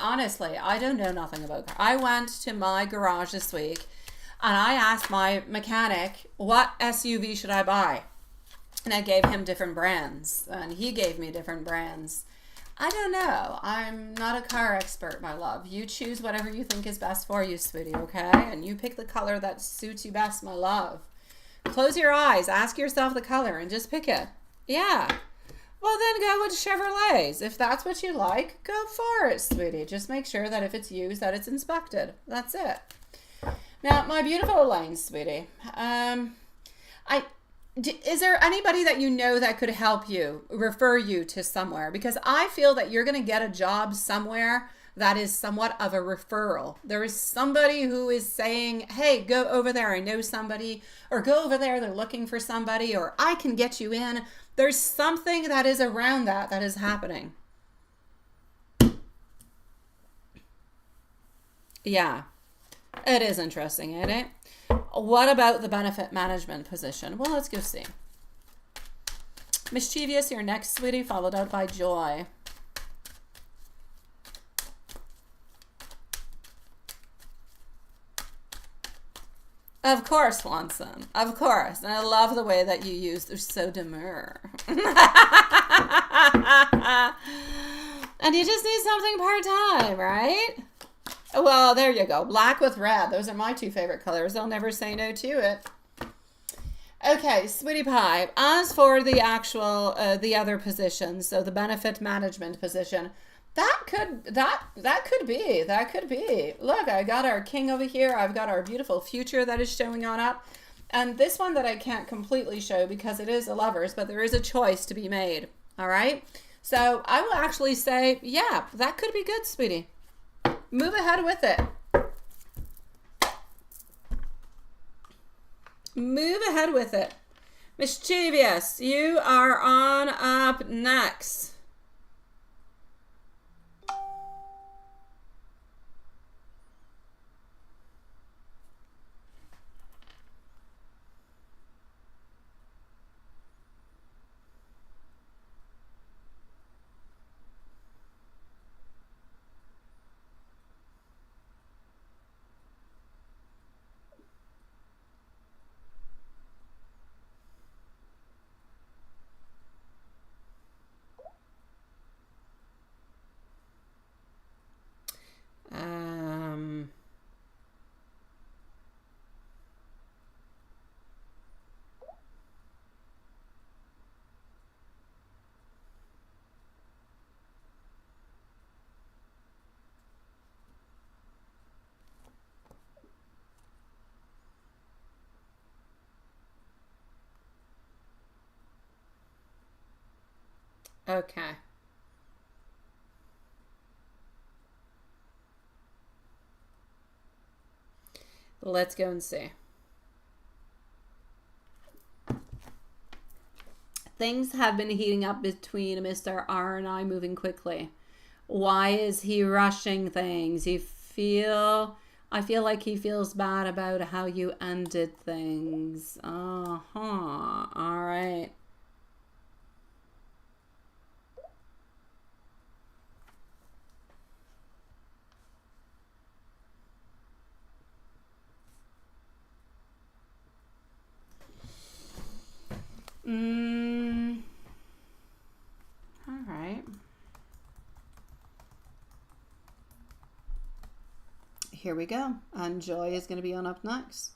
Honestly, I don't know nothing about car. I went to my garage this week And I asked my mechanic, what SUV should I buy? And I gave him different brands, and he gave me different brands. I don't know. I'm not a car expert, my love. You choose whatever you think is best for you, sweetie, okay? And you pick the color that suits you best, my love. Close your eyes, ask yourself the color, and just pick it. Yeah. Well, then go with Chevrolets. If that's what you like, go for it, sweetie. Just make sure that if it's used, that it's inspected. That's it. Now, my beautiful Elaine, sweetie, is there anybody that you know that could help you, refer you to somewhere? Because I feel that you're going to get a job somewhere that is somewhat of a referral. There is somebody who is saying, hey, go over there, I know somebody, or go over there, they're looking for somebody, or I can get you in. There's something that is around that is happening. Yeah, it is interesting, isn't it? What about the benefit management position? Well, let's go see. Mischievous, you're next, sweetie, followed out by Joy. Of course, Swanson. Of course. And I love the way that you use, they're so demure. And you just need something part-time, right? Well, there you go. Black with red. Those are my two favorite colors. I'll never say no to it. Okay, sweetie pie. As for the actual, the other positions, so the benefit management position, that could be. Look, I got our king over here. I've got our beautiful future that is showing on up. And this one that I can't completely show because it is a lovers, but there is a choice to be made. All right. So I will actually say, yeah, that could be good, sweetie. Move ahead with it. Move ahead with it. Mischievous, you are on up next. Okay. Let's go and see. Things have been heating up between Mr. R and I moving quickly. Why is he rushing things? I feel like he feels bad about how you ended things. All right. All right. Here we go. And Joy is going to be on up next.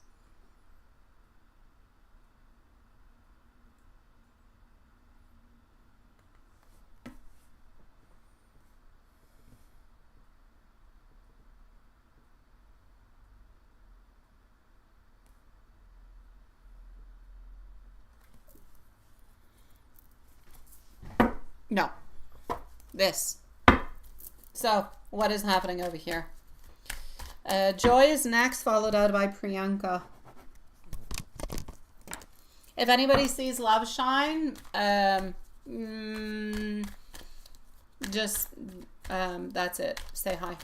No. This. So, what is happening over here? Joy is next, followed out by Priyanka. If anybody sees Love Shine, just, that's it. Say hi.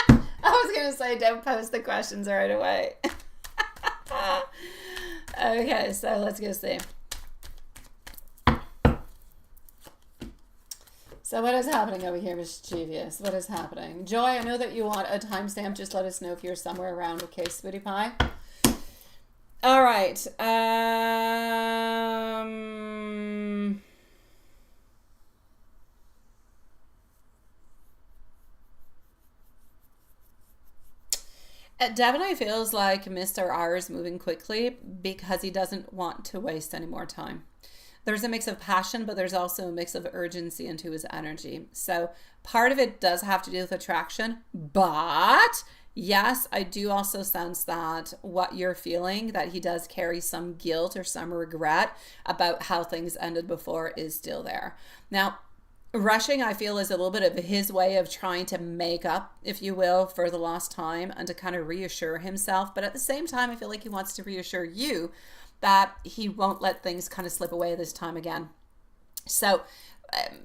I was going to say, don't post the questions right away. Okay, so let's go see. So what is happening over here, Mischievous? What is happening? Joy, I know that you want a timestamp. Just let us know if you're somewhere around. Okay, Sweetie Pie? All right. It definitely feels like Mr. R is moving quickly because he doesn't want to waste any more time. There's a mix of passion, but there's also a mix of urgency into his energy. So part of it does have to do with attraction, but yes, I do also sense that what you're feeling, that he does carry some guilt or some regret about how things ended before, is still there. Now, rushing, I feel, is a little bit of his way of trying to make up, if you will, for the lost time and to kind of reassure himself. But at the same time, I feel like he wants to reassure you that he won't let things kind of slip away this time again. So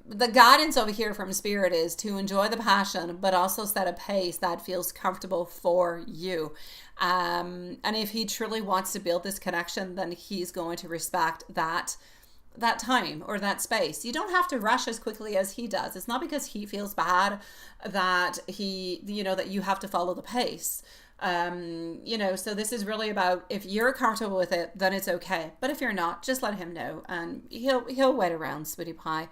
the guidance over here from Spirit is to enjoy the passion, but also set a pace that feels comfortable for you. And if he truly wants to build this connection, then he's going to respect that time or that space. You don't have to rush as quickly as he does. It's not because he feels bad that that you have to follow the pace. So this is really about, if you're comfortable with it, then it's okay. But if you're not, just let him know and he'll wait around, Sweetie Pie.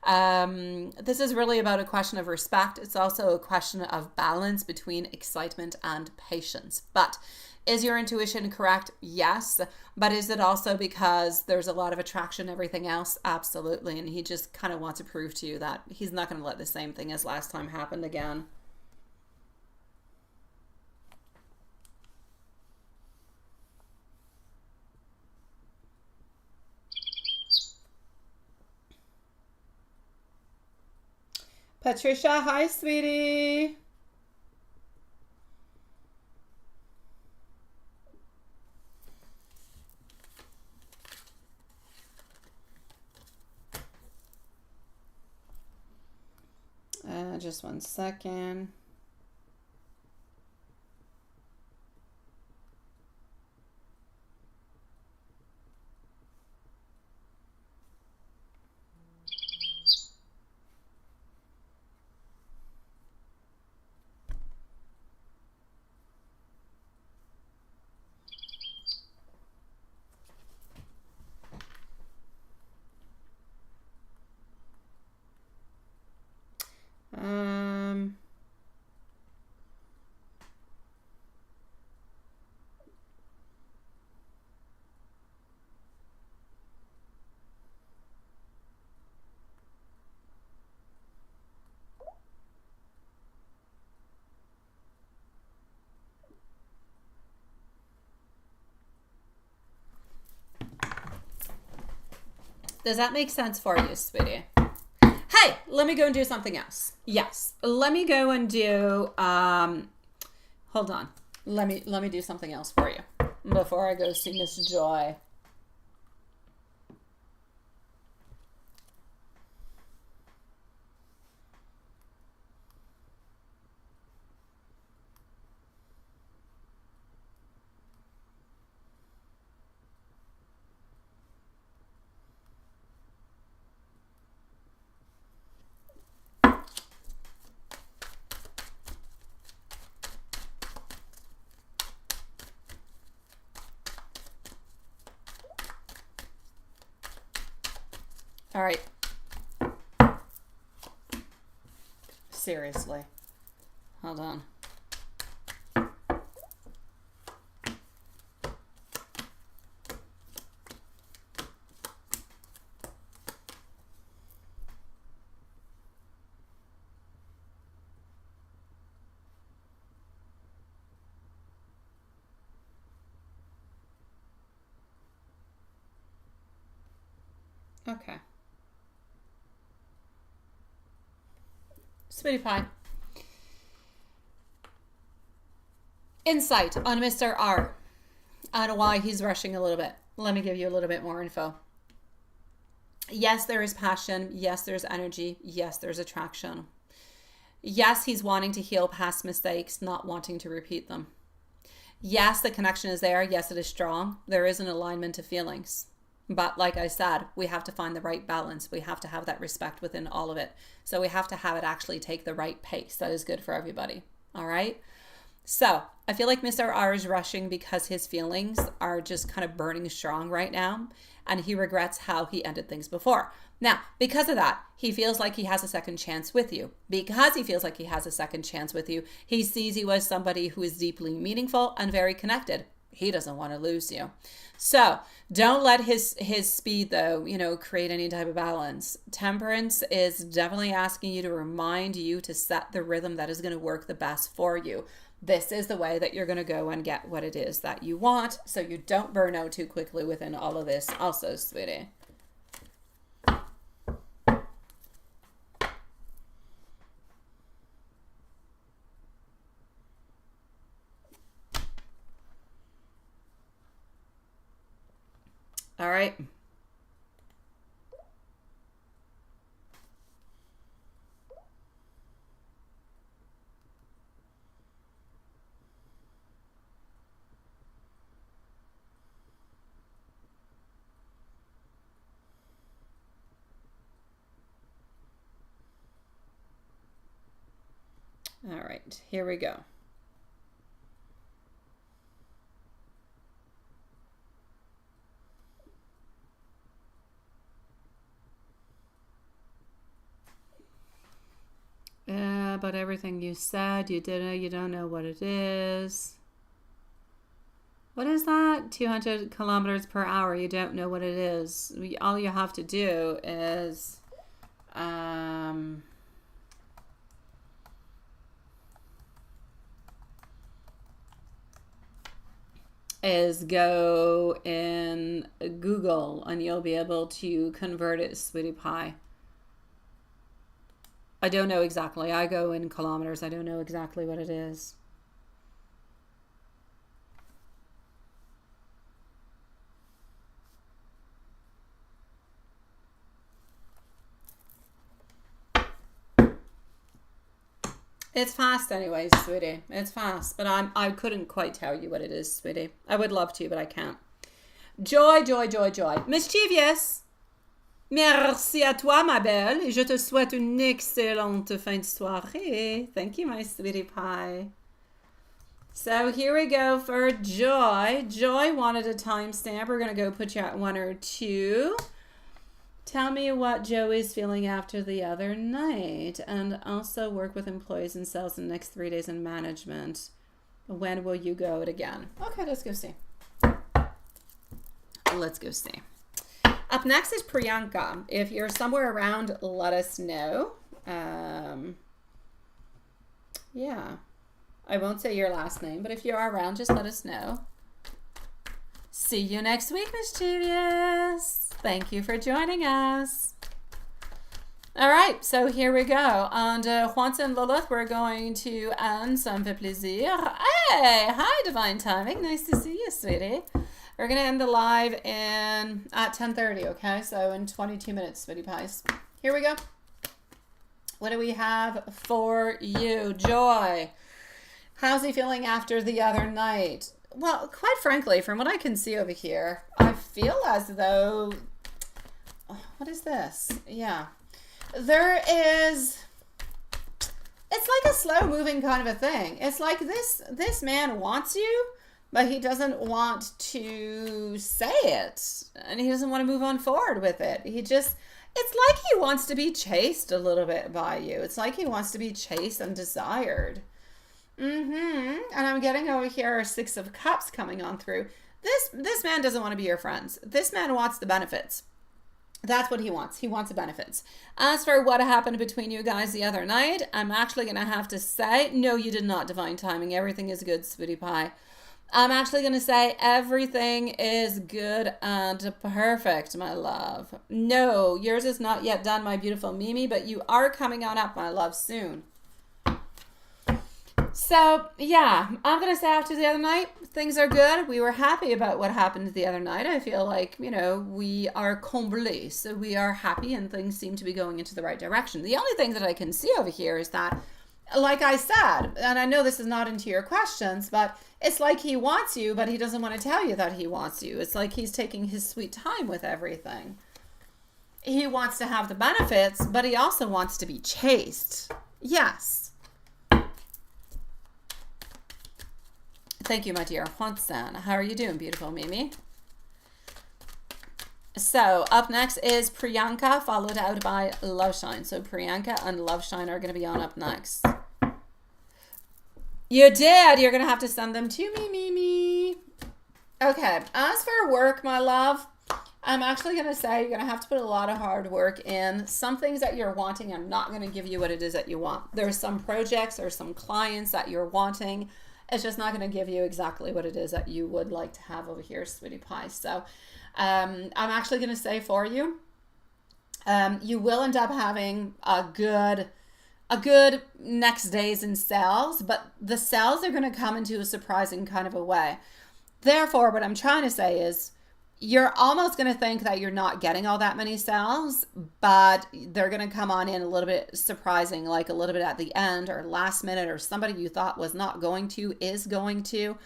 This is really about a question of respect. It's also a question of balance between excitement and patience. But is your intuition correct? Yes. But is it also because there's a lot of attraction, everything else? Absolutely. And he just kind of wants to prove to you that he's not going to let the same thing as last time happen again. Patricia, hi, sweetie. Just 1 second. Does that make sense for you, sweetie? Hey, let me go and do something else. Yes, let me go and do, hold on. Let me do something else for you before I go see Miss Joy. All right. Seriously. Hold on. Okay. Sweetie Pie. Insight on Mr. R and why he's rushing a little bit. Let me give you a little bit more info. Yes, there is passion. Yes, there's energy. Yes, there's attraction. Yes, he's wanting to heal past mistakes, not wanting to repeat them. Yes, the connection is there. Yes, it is strong. There is an alignment of feelings. But like I said, we have to find the right balance. We have to have that respect within all of it. So we have to have it actually take the right pace that is good for everybody. All right. So I feel like Mr. R is rushing because his feelings are just kind of burning strong right now. And he regrets how he ended things before. Now, because of that, he feels like he has a second chance with you. Because he feels like he has a second chance with you, he sees you as somebody who is deeply meaningful and very connected. He doesn't want to lose you. So don't let his speed, though, create any type of balance. Temperance is definitely asking you to remind you to set the rhythm that is going to work the best for you. This is the way that you're going to go and get what it is that you want, so you don't burn out too quickly within all of this also, sweetie. All right. All right, here we go. But everything you said, you don't know what it is. What is that? 200 kilometers per hour. You don't know what it is. All you have to do is go in Google and you'll be able to convert it, sweetie pie. I don't know exactly. I go in kilometers. I don't know exactly what it is. It's fast anyways, sweetie. It's fast, but I couldn't quite tell you what it is, sweetie. I would love to, but I can't. Joy, joy, joy, joy. Mischievous. Merci à toi, ma belle, et je te souhaite une excellente fin de soirée. Thank you, my sweetie pie. So here we go for Joy. Joy wanted a timestamp. We're going to go put you at 1 or 2. Tell me what Joe is feeling after the other night, and also work with employees and sales in the next 3 days in management. When will you go it again? Okay, let's go see. Let's go see. Up next is Priyanka. If you're somewhere around, let us know. Yeah. I won't say your last name, but if you are around, just let us know. See you next week, Mischievous. Thank you for joining us. All right, so here we go. And Juan and Lilith, we're going to end Ça me fait plaisir. Hey, hi, Divine Timing. Nice to see you, sweetie. We're going to end the live at 10:30, okay? So in 22 minutes, sweetie pies. Here we go. What do we have for you? Joy. How's he feeling after the other night? Well, quite frankly, from what I can see over here, I feel as though... What is this? Yeah. There is... It's like a slow-moving kind of a thing. It's like this man wants you, but he doesn't want to say it. And he doesn't want to move on forward with it. It's like he wants to be chased a little bit by you. It's like he wants to be chased and desired. And I'm getting over here 6 of Cups coming on through. This man doesn't want to be your friends. This man wants the benefits. That's what he wants. He wants the benefits. As for what happened between you guys the other night, I'm actually going to have to say, no, you did not, Divine Timing. Everything is good, sweetie pie. I'm actually going to say everything is good and perfect, my love. No, yours is not yet done, my beautiful Mimi, but you are coming on up, my love, soon. So, yeah, I'm going to say after the other night, things are good. We were happy about what happened the other night. I feel like, we are comblés. So we are happy and things seem to be going into the right direction. The only thing that I can see over here is that like I said, and I know this is not into your questions, but it's like he wants you, but he doesn't want to tell you that he wants you. It's like he's taking his sweet time with everything. He wants to have the benefits, but he also wants to be chased. Yes. Thank you, my dear Juan-san. How are you doing, beautiful Mimi? So up next is Priyanka, followed out by Loveshine. So Priyanka and Loveshine are going to be on up next. You did. You're going to have to send them to me, Mimi. Okay. As for work, my love, I'm actually going to say you're going to have to put a lot of hard work in. Some things that you're wanting, I'm not going to give you what it is that you want. There's some projects or some clients that you're wanting. It's just not going to give you exactly what it is that you would like to have over here, sweetie pie. So I'm actually going to say for you, you will end up having a good next days in sales, but the sales are going to come into a surprising kind of a way. Therefore, what I'm trying to say is you're almost going to think that you're not getting all that many sales, but they're going to come on in a little bit surprising, like a little bit at the end or last minute, or somebody you thought was not going to is going to.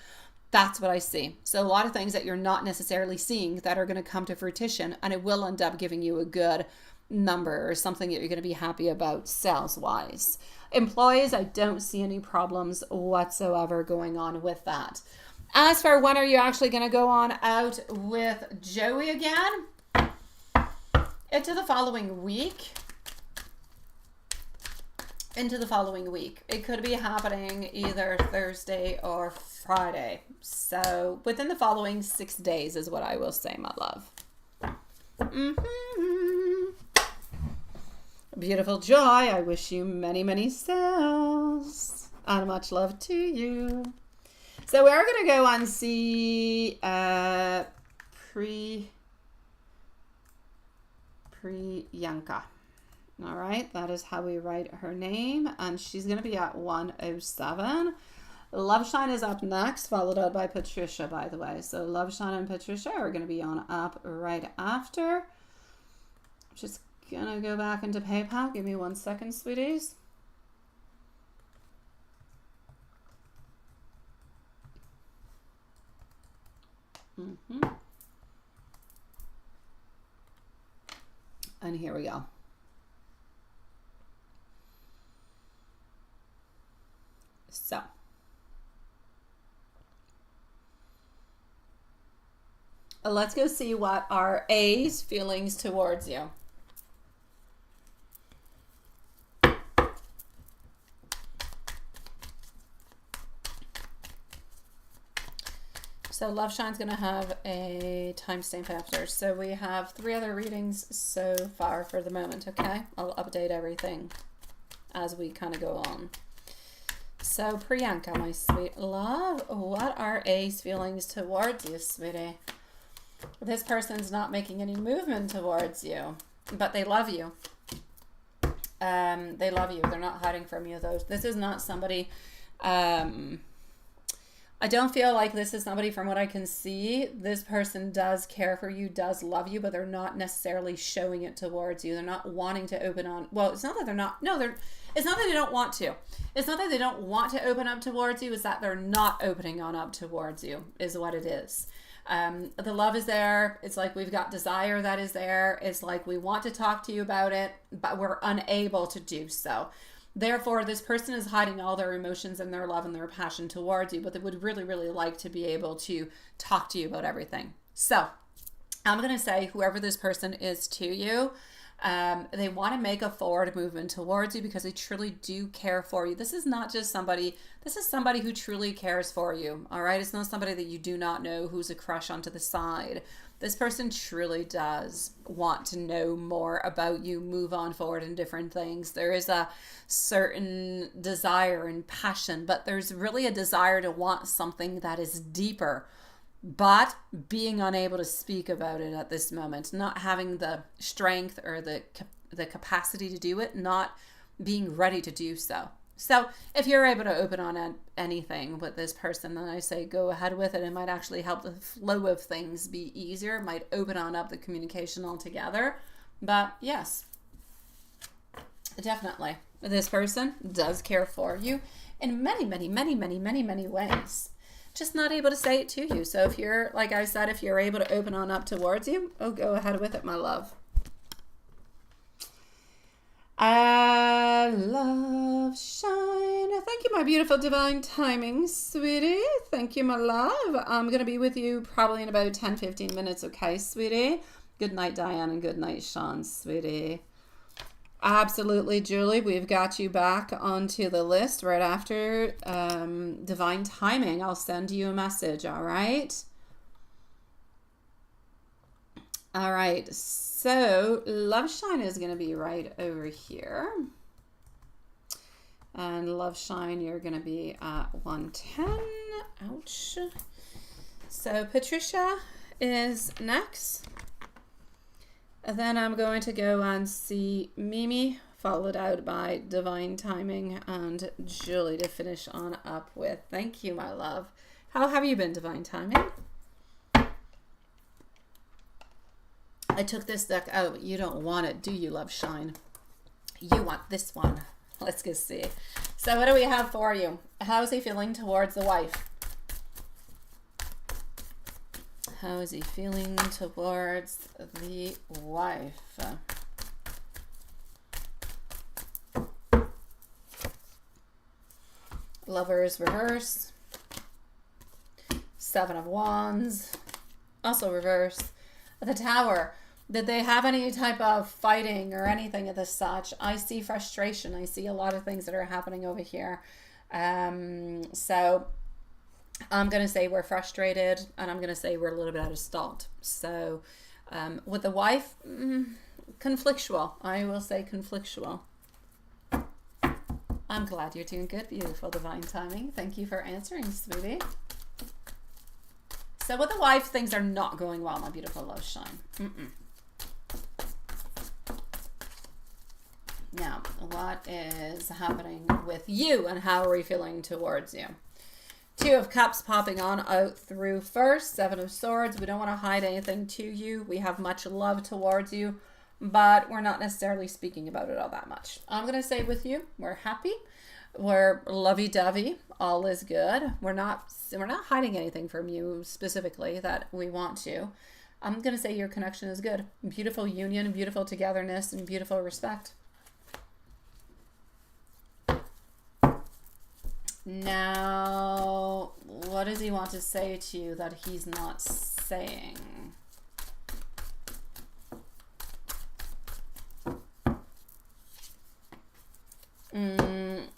That's what I see. So a lot of things that you're not necessarily seeing that are going to come to fruition, and it will end up giving you a good number or something that you're going to be happy about sales wise. Employees, I don't see any problems whatsoever going on with that. As for when are you actually going to go on out with Joey again? Into the following week. It could be happening either Thursday or Friday. So within the following 6 days is what I will say, my love. Beautiful Joy, I wish you many, many sales. And much love to you. So we are going to go and see Priyanka. All right, that is how we write her name. And she's going to be at 107. Loveshine is up next, followed out by Patricia, by the way. So Loveshine and Patricia are going to be on up right after. Just going to go back into PayPal. Give me 1 second, sweeties. And here we go. So let's go see what our A's feelings towards you. So Loveshine's going to have a timestamp after. So we have 3 other readings so far for the moment, okay? I'll update everything as we kind of go on. So Priyanka, my sweet love, what are A's feelings towards you, sweetie? This person's not making any movement towards you, but they love you. They love you. They're not hiding from you. This is not somebody... I don't feel like this is somebody, from what I can see, this person does care for you, does love you, but they're not necessarily showing it towards you. They're not wanting to open on, well, it's not that they're not, no, it's not that they don't want to. It's not that they don't want to open up towards you, it's that they're not opening on up towards you, is what it is. The love is there. It's like we've got desire that is there. It's like we want to talk to you about it, but we're unable to do so. Therefore, this person is hiding all their emotions and their love and their passion towards you, but they would really, really like to be able to talk to you about everything. So I'm going to say whoever this person is to you, they want to make a forward movement towards you because they truly do care for you. This is not just somebody, this is somebody who truly cares for you. All right. It's not somebody that you do not know who's a crush onto the side. This person truly does want to know more about you, move on forward in different things. There is a certain desire and passion, but there's really a desire to want something that is deeper, but being unable to speak about it at this moment, not having the strength or the capacity to do it, not being ready to do so. So if you're able to open on anything with this person, then I say go ahead with it. It might actually help the flow of things be easier. It might open on up the communication altogether. But yes. Definitely. This person does care for you in many, many, many, many, many, many ways. Just not able to say it to you. So if you're, like I said, if you're able to open on up towards you, oh, go ahead with it, my love. I love shine. Thank you, my beautiful divine timing, sweetie. Thank you, my love. I'm going to be with you probably in about 10-15 minutes, okay, sweetie? Good night, Diane, and good night, Sean, sweetie. Absolutely, Julie. We've got you back onto the list right after divine timing. I'll send you a message, all right? All right, so Love Shine is going to be right over here. And Love Shine, you're going to be at 110. Ouch. So Patricia is next. And then I'm going to go and see Mimi, followed out by Divine Timing and Julie to finish on up with. Thank you, my love. How have you been, Divine Timing? I took this deck out. You don't want it, do you, Love Shine? You want this one. Let's go see. So what do we have for you? How is he feeling towards the wife? How is he feeling towards the wife? Lovers reverse. 7 of Wands. Also reverse. The Tower. Did they have any type of fighting or anything of this such? I see frustration. I see a lot of things that are happening over here. So I'm going to say we're frustrated, and I'm going to say we're a little bit out of salt. So with the wife, conflictual. I will say conflictual. I'm glad you're doing good, beautiful divine timing. Thank you for answering, sweetie. So with the wife, things are not going well, my beautiful Love Shine. Now, what is happening with you and how are we feeling towards you? 2 of Cups popping on out through first. 7 of Swords. We don't want to hide anything to you. We have much love towards you, but we're not necessarily speaking about it all that much. I'm going to say with you, we're happy. We're lovey-dovey. All is good. We're not hiding anything from you specifically that we want to. I'm going to say your connection is good. Beautiful union, beautiful togetherness, and beautiful respect. Now, what does he want to say to you that he's not saying?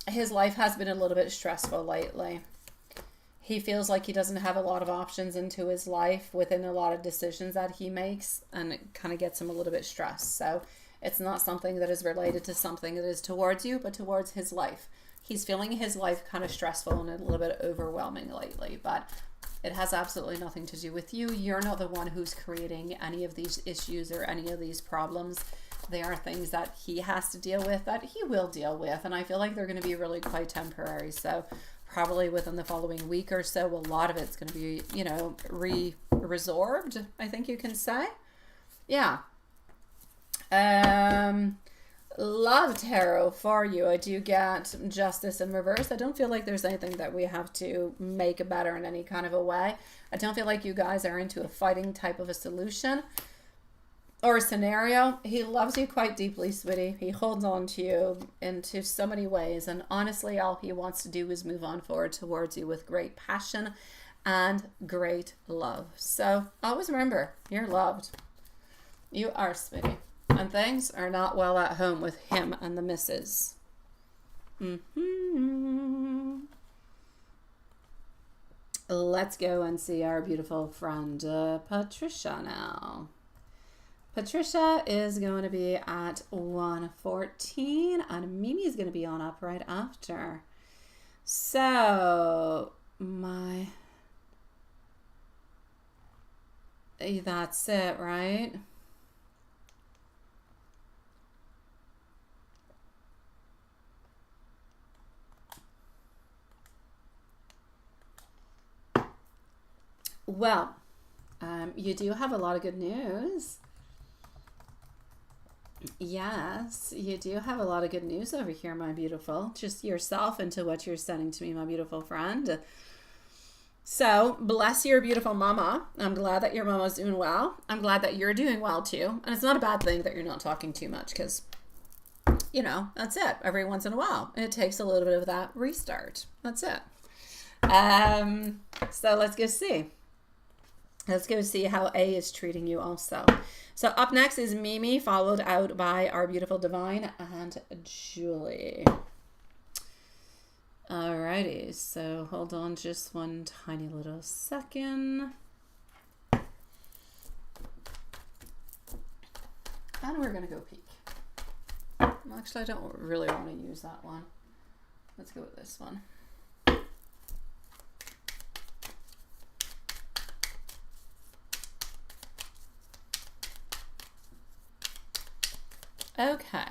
His life has been a little bit stressful lately. He feels like he doesn't have a lot of options into his life within a lot of decisions that he makes, and it kind of gets him a little bit stressed. So it's not something that is related to something that is towards you, but towards his life. He's feeling his life kind of stressful and a little bit overwhelming lately, but it has absolutely nothing to do with you. You're not the one who's creating any of these issues or any of these problems. They are things that he has to deal with, that he will deal with, and I feel like they're going to be really quite temporary. So probably within the following week or so, a lot of it's going to be, you know, resorbed, I think you can say. Yeah. Love tarot for you. I do get Justice in reverse. I don't feel like there's anything that we have to make better in any kind of a way. I don't feel like you guys are into a fighting type of a solution or a scenario. He loves you quite deeply, sweetie. He holds on to you into so many ways, and honestly, all he wants to do is move on forward towards you with great passion and great love. So always remember, you're loved. You are, sweetie. And things are not well at home with him and the missus. Let's go and see our beautiful friend Patricia now. Patricia is going to be at 114, and Mimi is going to be on up right after. So, that's it, right? Well, you do have a lot of good news. Yes, you do have a lot of good news over here, my beautiful. Just yourself into what you're sending to me, my beautiful friend. So, bless your beautiful mama. I'm glad that your mama's doing well. I'm glad that you're doing well too. And it's not a bad thing that you're not talking too much because, that's it. Every once in a while, it takes a little bit of that restart. That's it. So let's go see. Let's go see how A is treating you also. So up next is Mimi, followed out by our beautiful Divine and Julie. Alrighty, so hold on just one tiny little second. And we're going to go peek. Actually, I don't really want to use that one. Let's go with this one. Okay.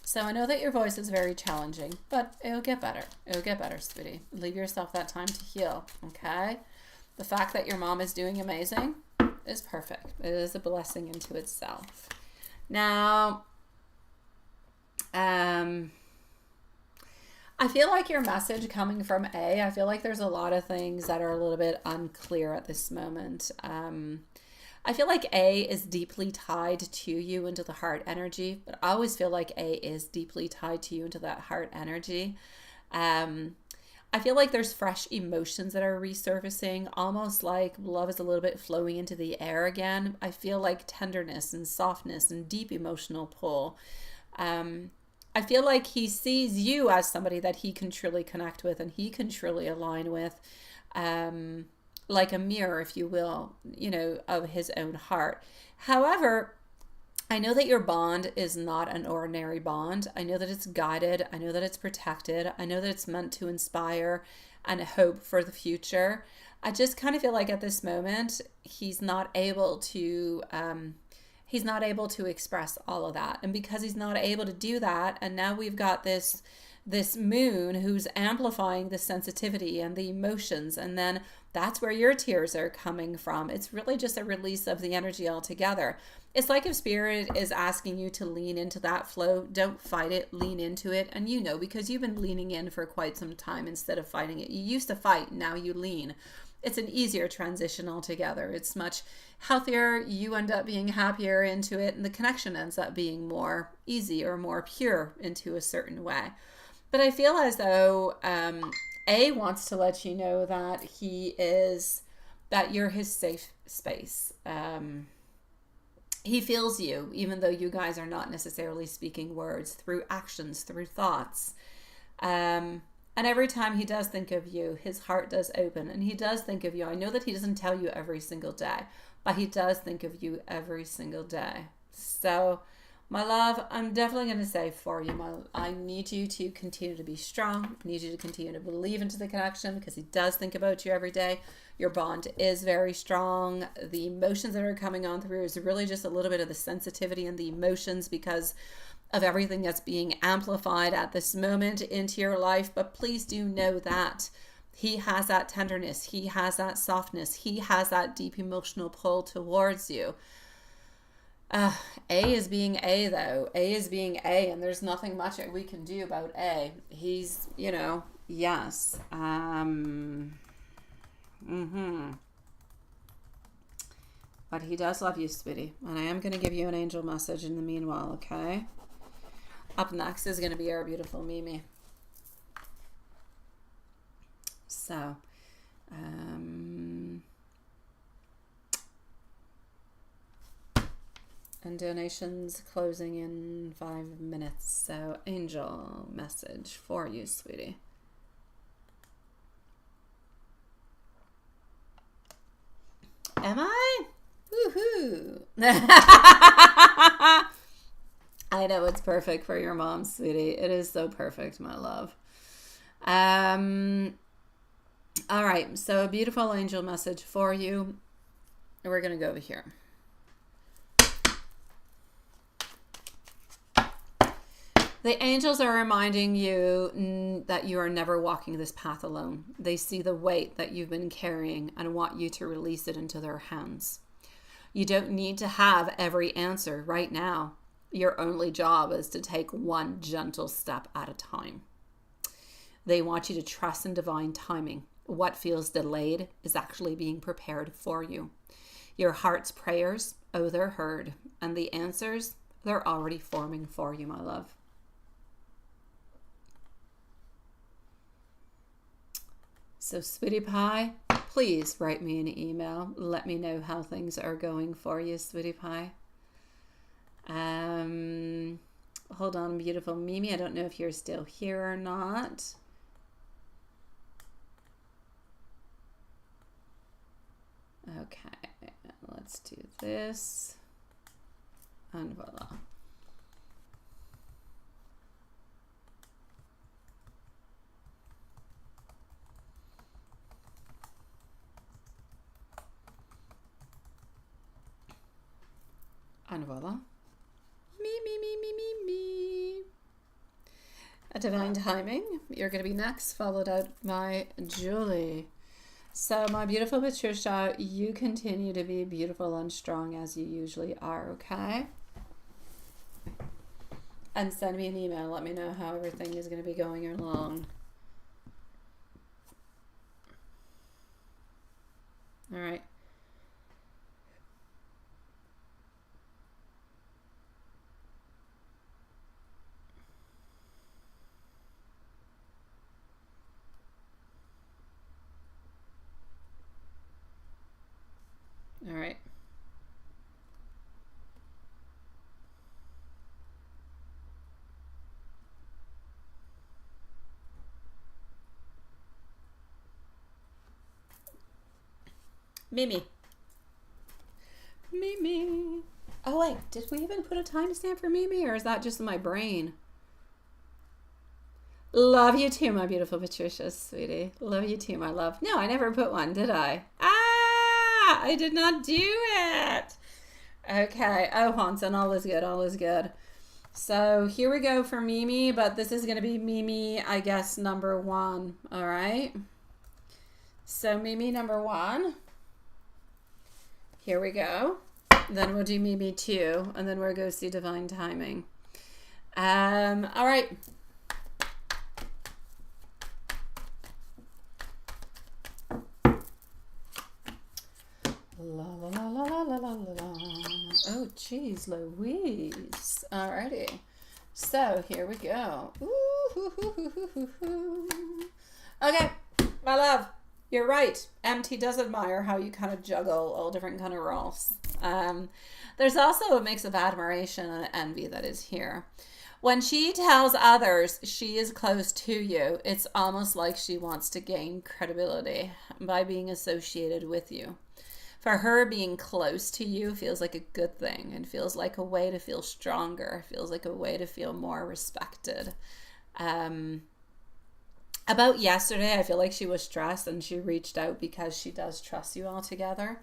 So I know that your voice is very challenging, but it'll get better. It'll get better, sweetie. Leave yourself that time to heal, okay? The fact that your mom is doing amazing is perfect. It is a blessing into itself. Now, I feel like your message coming from A, I feel like there's a lot of things that are a little bit unclear at this moment. I feel like A is deeply tied to you into the heart energy, but I always feel like A is deeply tied to you into that heart energy. I feel like there's fresh emotions that are resurfacing, almost like love is a little bit flowing into the air again. I feel like tenderness and softness and deep emotional pull. I feel like he sees you as somebody that he can truly connect with and he can truly align with. Like a mirror, if you will, of his own heart. However, I know that your bond is not an ordinary bond. I know that it's guided. I know that it's protected. I know that it's meant to inspire and hope for the future. I just kind of feel like at this moment, he's not able to express all of that. And because he's not able to do that, and now we've got this moon who's amplifying the sensitivity and the emotions, and then that's where your tears are coming from. It's really just a release of the energy altogether. It's like if spirit is asking you to lean into that flow, don't fight it, lean into it. And because you've been leaning in for quite some time instead of fighting it. You used to fight, now you lean. It's an easier transition altogether. It's much healthier. You end up being happier into it, and the connection ends up being more easy or more pure into a certain way. But I feel as though A wants to let you know that that you're his safe space. He feels you, even though you guys are not necessarily speaking words, through actions, through thoughts. And every time he does think of you, his heart does open, and he does think of you. I know that he doesn't tell you every single day, but he does think of you every single day. So, my love, I'm definitely going to say for you, I need you to continue to be strong. I need you to continue to believe into the connection because he does think about you every day. Your bond is very strong. The emotions that are coming on through is really just a little bit of the sensitivity and the emotions because of everything that's being amplified at this moment into your life. But please do know that he has that tenderness. He has that softness. He has that deep emotional pull towards you. A is being A, though. A is being A, and there's nothing much that we can do about A. He's, yes. But he does love you, sweetie. And I am going to give you an angel message in the meanwhile, okay? Up next is going to be our beautiful Mimi. So, and donations closing in 5 minutes. So, angel message for you, sweetie. Am I? Woohoo! I know it's perfect for your mom, sweetie. It is so perfect, my love. All right, so a beautiful angel message for you. We're going to go over here. The angels are reminding you that you are never walking this path alone. They see the weight that you've been carrying and want you to release it into their hands. You don't need to have every answer right now. Your only job is to take one gentle step at a time. They want you to trust in divine timing. What feels delayed is actually being prepared for you. Your heart's prayers, oh, they're heard. And the answers, they're already forming for you, my love. So, sweetie pie, please write me an email. Let me know how things are going for you, sweetie pie. Hold on, beautiful Mimi. I don't know if you're still here or not. Okay, let's do this. And voila. And voila. Me. A divine timing. You're going to be next, followed out by Julie. So, my beautiful Patricia, you continue to be beautiful and strong as you usually are, okay? And send me an email. Let me know how everything is going to be going along. All right. All right. Mimi. Oh, wait. Did we even put a timestamp for Mimi, or is that just in my brain? Love you too, my beautiful Patricia, sweetie. Love you too, my love. No, I never put one, did I? I did not do it. Okay. Oh, Hanson, all is good. All is good. So here we go for Mimi, but this is going to be Mimi, I guess, number 1. All right. So Mimi number 1. Here we go. Then we'll do Mimi 2, and then we'll go see divine timing. All right. La la la la la la la la. Oh, geez, Louise. Alrighty. So here we go. Okay, my love, you're right. MT does admire how you kind of juggle all different kind of roles. There's also a mix of admiration and envy that is here. When she tells others she is close to you, it's almost like she wants to gain credibility by being associated with you. For her, being close to you feels like a good thing and feels like a way to feel stronger, feels like a way to feel more respected. About yesterday, I feel like she was stressed and she reached out because she does trust you altogether.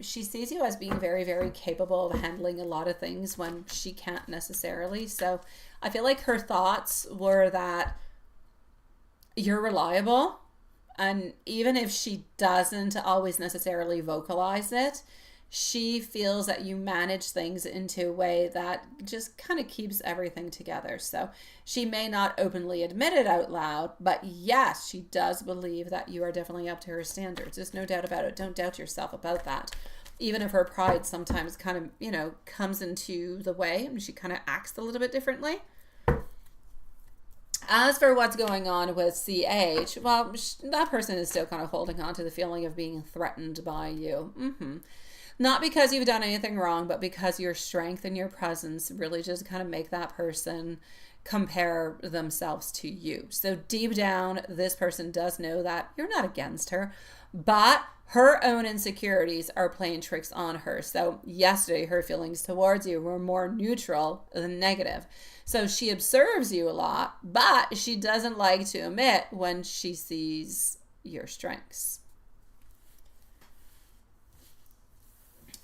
She sees you as being very, very capable of handling a lot of things when she can't necessarily. So I feel like her thoughts were that you're reliable. And even if she doesn't always necessarily vocalize it, she feels that you manage things into a way that just kind of keeps everything together. So she may not openly admit it out loud, but yes, she does believe that you are definitely up to her standards. There's no doubt about it. Don't doubt yourself about that. Even if her pride sometimes kind of, comes into the way and she kind of acts a little bit differently. As for what's going on with CH, well, that person is still kind of holding on to the feeling of being threatened by you. Not because you've done anything wrong, but because your strength and your presence really just kind of make that person compare themselves to you. So deep down, this person does know that you're not against her, but her own insecurities are playing tricks on her. So yesterday, her feelings towards you were more neutral than negative. So she observes you a lot, but she doesn't like to admit when she sees your strengths.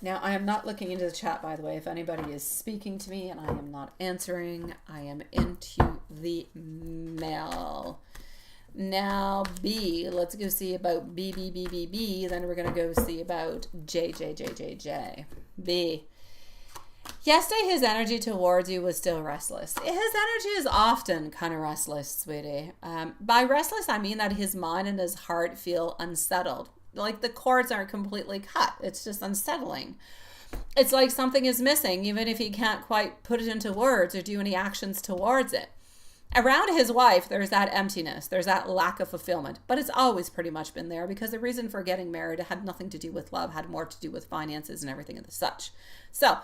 Now, I am not looking into the chat, by the way. If anybody is speaking to me and I am not answering, I am into the mail. Now, B, let's go see about B. Then we're going to go see about J. B. Yesterday, his energy towards you was still restless. His energy is often kind of restless, sweetie. By restless, I mean that his mind and his heart feel unsettled. Like the cords aren't completely cut. It's just unsettling. It's like something is missing, even if he can't quite put it into words or do any actions towards it. Around his wife, there's that emptiness. There's that lack of fulfillment. But it's always pretty much been there because the reason for getting married had nothing to do with love, had more to do with finances and everything and the such. So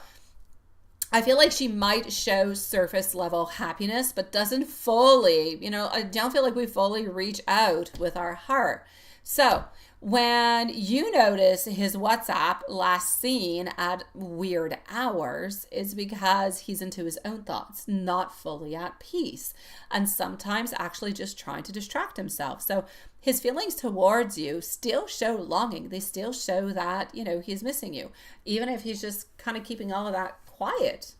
I feel like she might show surface level happiness, but doesn't fully, I don't feel like we fully reach out with our heart. So when you notice his WhatsApp last seen at weird hours is because he's into his own thoughts, not fully at peace, and sometimes actually just trying to distract himself. So his feelings towards you still show longing. They still show that, he's missing you, even if he's just kind of keeping all of that quiet.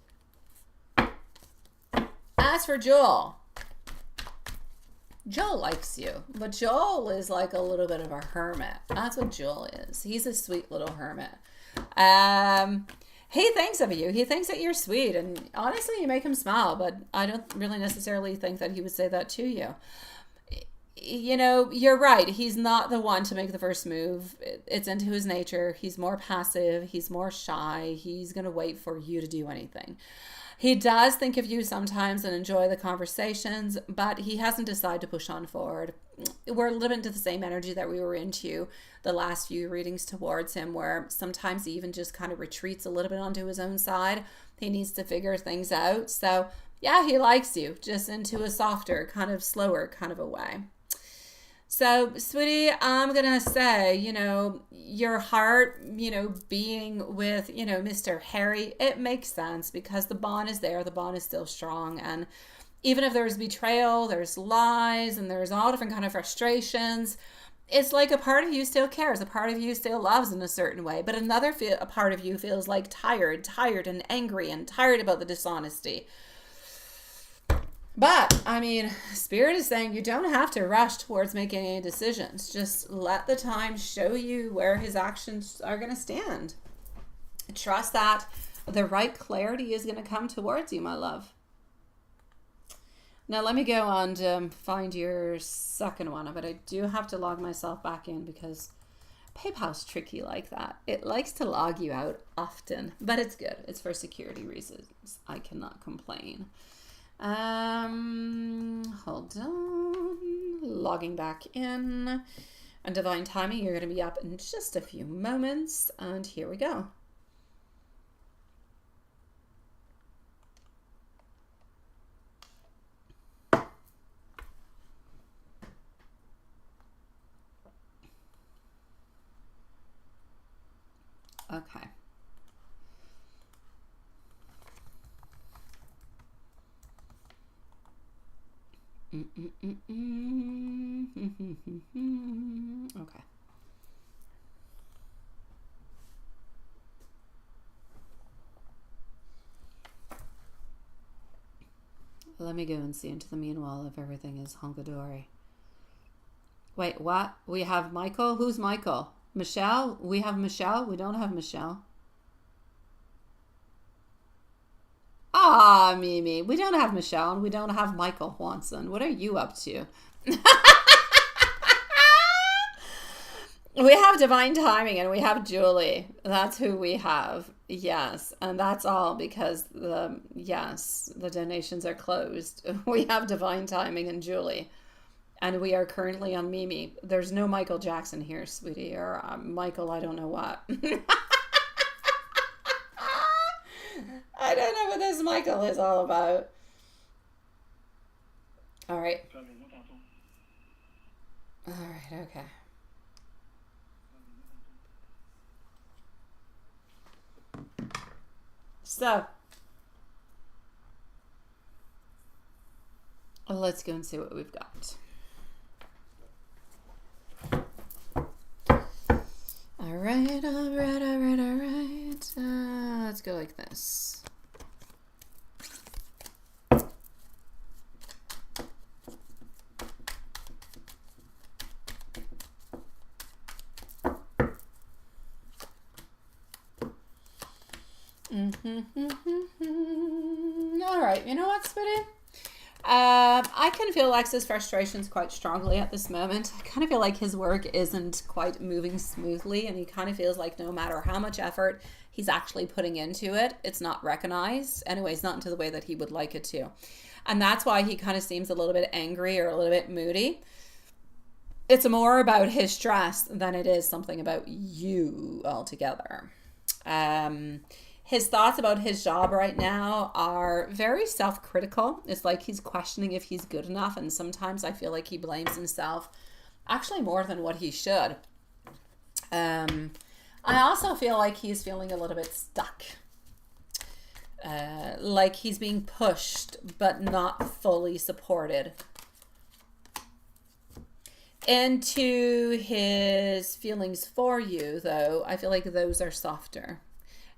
As for Joel likes you, but Joel is like a little bit of a hermit. That's what Joel is. He's a sweet little hermit. He thinks of you. He thinks that you're sweet, and honestly, you make him smile, but I don't really necessarily think that he would say that to you. You're right. He's not the one to make the first move. It's into his nature. He's more passive. He's more shy. He's going to wait for you to do anything. He does think of you sometimes and enjoy the conversations, but he hasn't decided to push on forward. We're a little bit into the same energy that we were into the last few readings towards him, where sometimes he even just kind of retreats a little bit onto his own side. He needs to figure things out. So yeah, he likes you, just into a softer, kind of slower kind of a way. So, sweetie, I'm going to say, your heart, being with, Mr. Harry, it makes sense because the bond is there. The bond is still strong. And even if there's betrayal, there's lies, and there's all different kind of frustrations, it's like a part of you still cares. A part of you still loves in a certain way. But a part of you feels like tired and angry and tired about the dishonesty. But, Spirit is saying you don't have to rush towards making any decisions. Just let the time show you where his actions are going to stand. Trust that the right clarity is going to come towards you, my love. Now, let me go on to find your second one. But I do have to log myself back in because PayPal's tricky like that. It likes to log you out often, but it's good. It's for security reasons. I cannot complain. Hold on, logging back in, and Divine Timing, you're going to be up in just a few moments, and here we go. Okay. Okay. Let me go and see into the meanwhile if everything is hunky-dory. Wait, what? We have Michael? Who's Michael? Michelle? We have Michelle? We don't have Michelle. Ah, Mimi. We don't have Michelle and we don't have Michael Watson. What are you up to? We have Divine Timing and we have Julie. That's who we have. Yes. And that's all because the donations are closed. We have Divine Timing and Julie. And we are currently on Mimi. There's no Michael Jackson here, sweetie. Or Michael, I don't know what. I don't know what this Michael is all about. All right. Okay. So, let's go and see what we've got. All right. Let's go like this. All right, you know what, sweetie? I can feel Lex's frustrations quite strongly at this moment. I kind of feel like his work isn't quite moving smoothly, and he kind of feels like no matter how much effort he's actually putting into it, it's not recognized. Anyways, not into the way that he would like it to. And that's why he kind of seems a little bit angry or a little bit moody. It's more about his stress than it is something about you altogether. His thoughts about his job right now are very self-critical. It's like he's questioning if he's good enough, and sometimes I feel like he blames himself actually more than what he should. I also feel like he's feeling a little bit stuck. Like he's being pushed but not fully supported. Into his feelings for you, though, I feel like those are softer.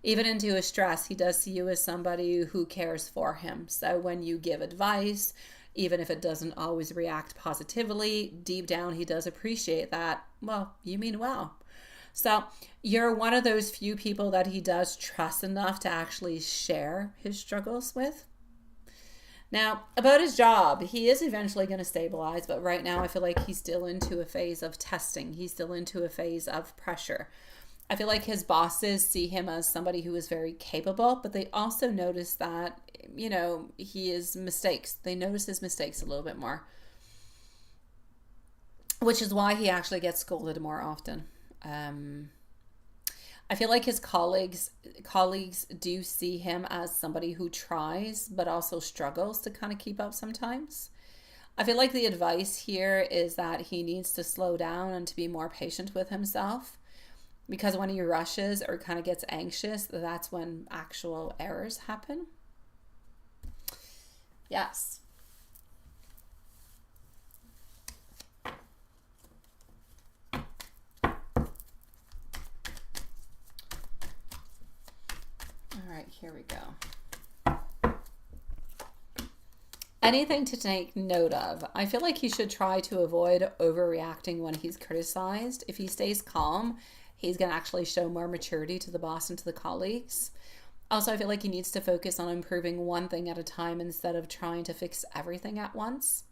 Even into his stress, he does see you as somebody who cares for him. So when you give advice, even if it doesn't always react positively, deep down he does appreciate that. Well, you mean well. So you're one of those few people that he does trust enough to actually share his struggles with. Now, about his job, he is eventually going to stabilize, but right now I feel like he's still into a phase of testing. He's still into a phase of pressure. I feel like his bosses see him as somebody who is very capable, but they also notice that, you know, he is mistakes. They notice his mistakes a little bit more, which is why he actually gets scolded more often. I feel like his colleagues do see him as somebody who tries, but also struggles to kind of keep up sometimes. I feel like the advice here is that he needs to slow down and to be more patient with himself. Because when he rushes or kind of gets anxious, that's when actual errors happen. Yes. All right, here we go. Anything to take note of. I feel like he should try to avoid overreacting when he's criticized. If he stays calm, he's going to actually show more maturity to the boss and to the colleagues. Also, I feel like he needs to focus on improving one thing at a time instead of trying to fix everything at once.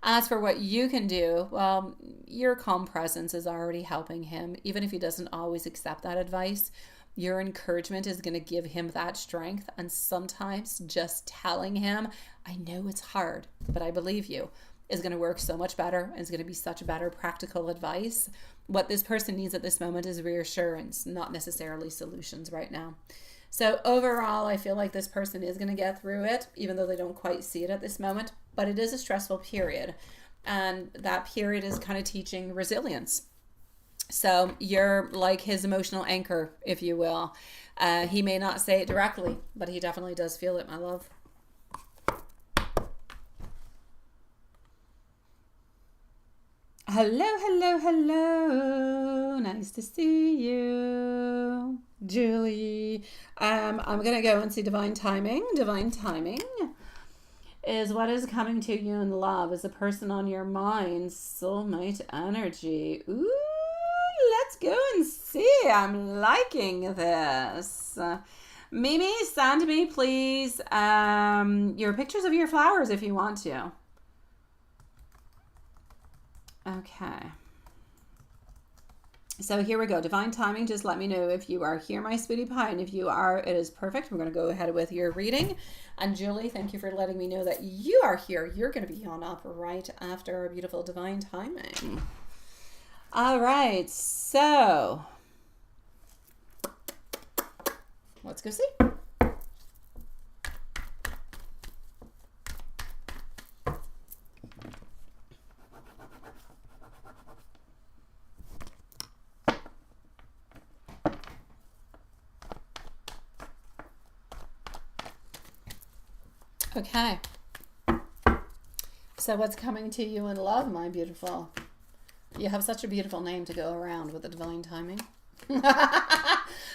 As for what you can do, well, your calm presence is already helping him. Even if he doesn't always accept that advice, your encouragement is going to give him that strength. And sometimes just telling him, I know it's hard, but I believe you, is going to work so much better and is going to be such better practical advice. What this person needs at this moment is reassurance, not necessarily solutions right now. So overall, I feel like this person is going to get through it, even though they don't quite see it at this moment. But it is a stressful period. And that period is kind of teaching resilience. So you're like his emotional anchor, if you will. He may not say it directly, but he definitely does feel it, my love. Hello, hello, hello. Nice to see you, Julie. I'm going to go and see Divine Timing. Divine Timing is what is coming to you in love. Is a person on your mind, soulmate energy. Ooh, let's go and see. I'm liking this. Mimi, send me, please, your pictures of your flowers if you want to. Okay. So here we go. Divine Timing. Just let me know if you are here, my sweetie pie. And if you are, it is perfect. We're going to go ahead with your reading. And Julie, thank you for letting me know that you are here. You're going to be on up right after our beautiful Divine Timing. All right. So let's go see. Okay. So what's coming to you in love, my beautiful? You have such a beautiful name to go around with the Divine Timing.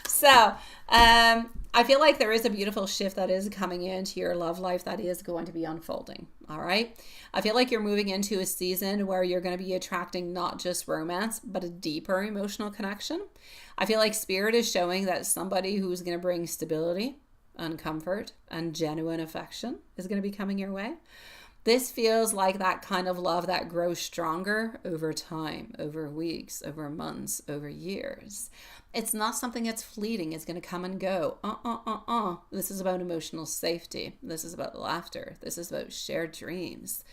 So, I I feel like there is a beautiful shift that is coming into your love life that is going to be unfolding. All right. I feel like you're moving into a season where you're going to be attracting not just romance, but a deeper emotional connection. I feel like Spirit is showing that somebody who's going to bring stability and comfort and genuine affection is going to be coming your way. This feels like that kind of love that grows stronger over time, over weeks, over months, over years. It's not something that's fleeting. It's going to come and go. This is about emotional safety. This is about laughter. This is about shared dreams.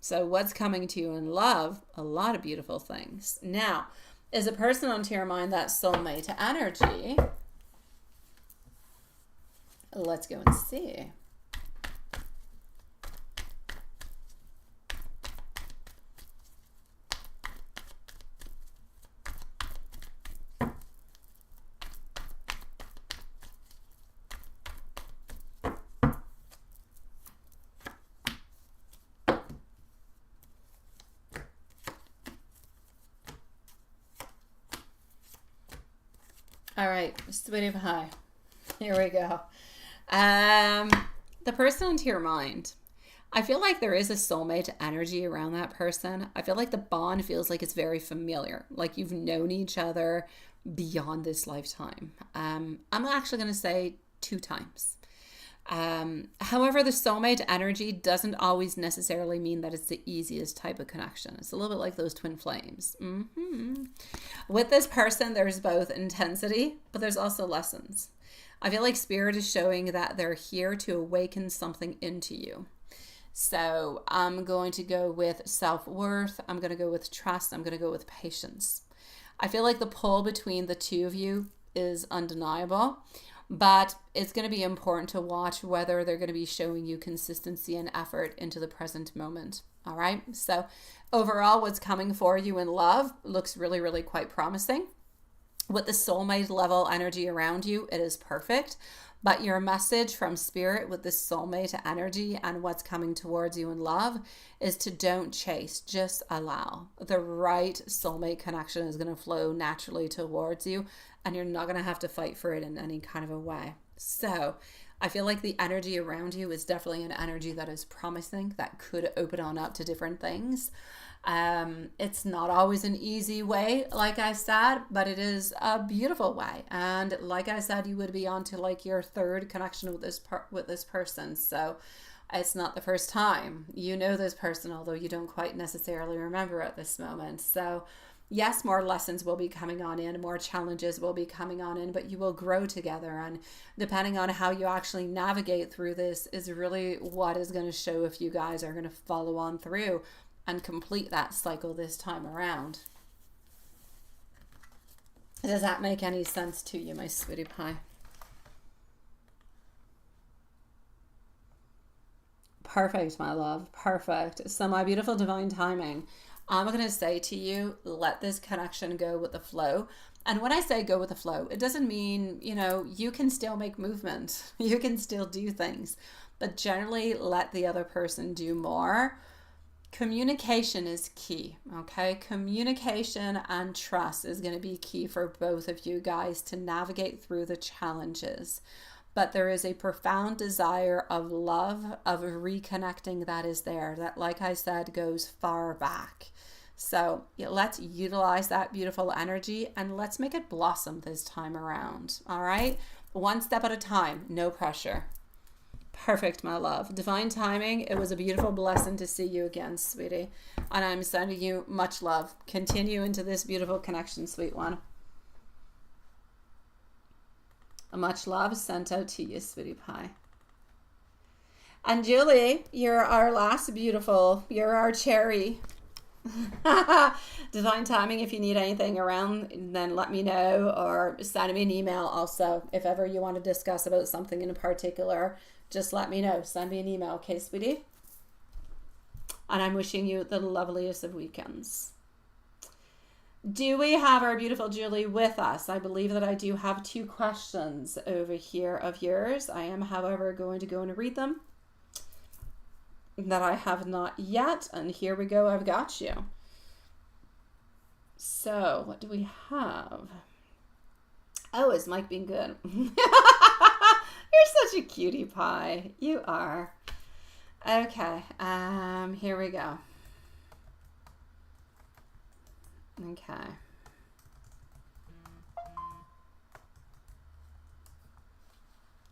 So what's coming to you in love? A lot of beautiful things. Now, is a person onto your mind that soulmate energy? Let's go and see. All right, sweetie pie. Here we go. The person into your mind. I feel like there is a soulmate energy around that person. I feel like the bond feels like it's very familiar, like you've known each other beyond this lifetime. I'm actually going to say 2 times. However, the soulmate energy doesn't always necessarily mean that it's the easiest type of connection. It's a little bit like those twin flames. With this person, there's both intensity, but there's also lessons. I feel like Spirit is showing that they're here to awaken something into you. So I'm going to go with self-worth. I'm going to go with trust. I'm going to go with patience. I feel like the pull between the two of you is undeniable. But it's going to be important to watch whether they're going to be showing you consistency and effort into the present moment. All right. So overall, what's coming for you in love looks really, really quite promising. With the soulmate level energy around you, it is perfect. But your message from Spirit with this soulmate energy and what's coming towards you in love is to don't chase, just allow. The right soulmate connection is going to flow naturally towards you, and you're not going to have to fight for it in any kind of a way. So I feel like the energy around you is definitely an energy that is promising, that could open on up to different things. It's not always an easy way, like I said, but it is a beautiful way. And like I said, you would be on to like your 3rd connection with this person. So it's not the first time you know this person, although you don't quite necessarily remember at this moment. So yes, more lessons will be coming on in, more challenges will be coming on in, but you will grow together. And depending on how you actually navigate through this is really what is going to show if you guys are going to follow on through and complete that cycle this time around. Does that make any sense to you, my sweetie pie? Perfect, my love. Perfect. So my beautiful divine timing, I'm going to say to you, let this connection go with the flow. And when I say go with the flow, it doesn't mean, you can still make movement. You can still do things. But generally let the other person do more. Communication is key, okay? Communication and trust is going to be key for both of you guys to navigate through the challenges. But there is a profound desire of love, of reconnecting that is there, that, like I said, goes far back. So let's utilize that beautiful energy and let's make it blossom this time around, all right? One step at a time, no pressure. Perfect, my love. Divine timing. It was a beautiful blessing to see you again, sweetie. And I'm sending you much love. Continue into this beautiful connection, sweet one. Much love sent out to you, sweetie pie. And Julie, you're our last beautiful. You're our cherry. Divine timing. If you need anything around, then let me know or send me an email also. If ever you want to discuss about something in particular, just let me know. Send me an email, okay, sweetie? And I'm wishing you the loveliest of weekends. Do we have our beautiful Julie with us? I believe that I do have 2 questions over here of yours. I am, however, going to go and read them that I have not yet. And here we go. I've got you. So what do we have? Oh, is Mike being good? You're such a cutie pie. You are. Okay. Here we go. Okay.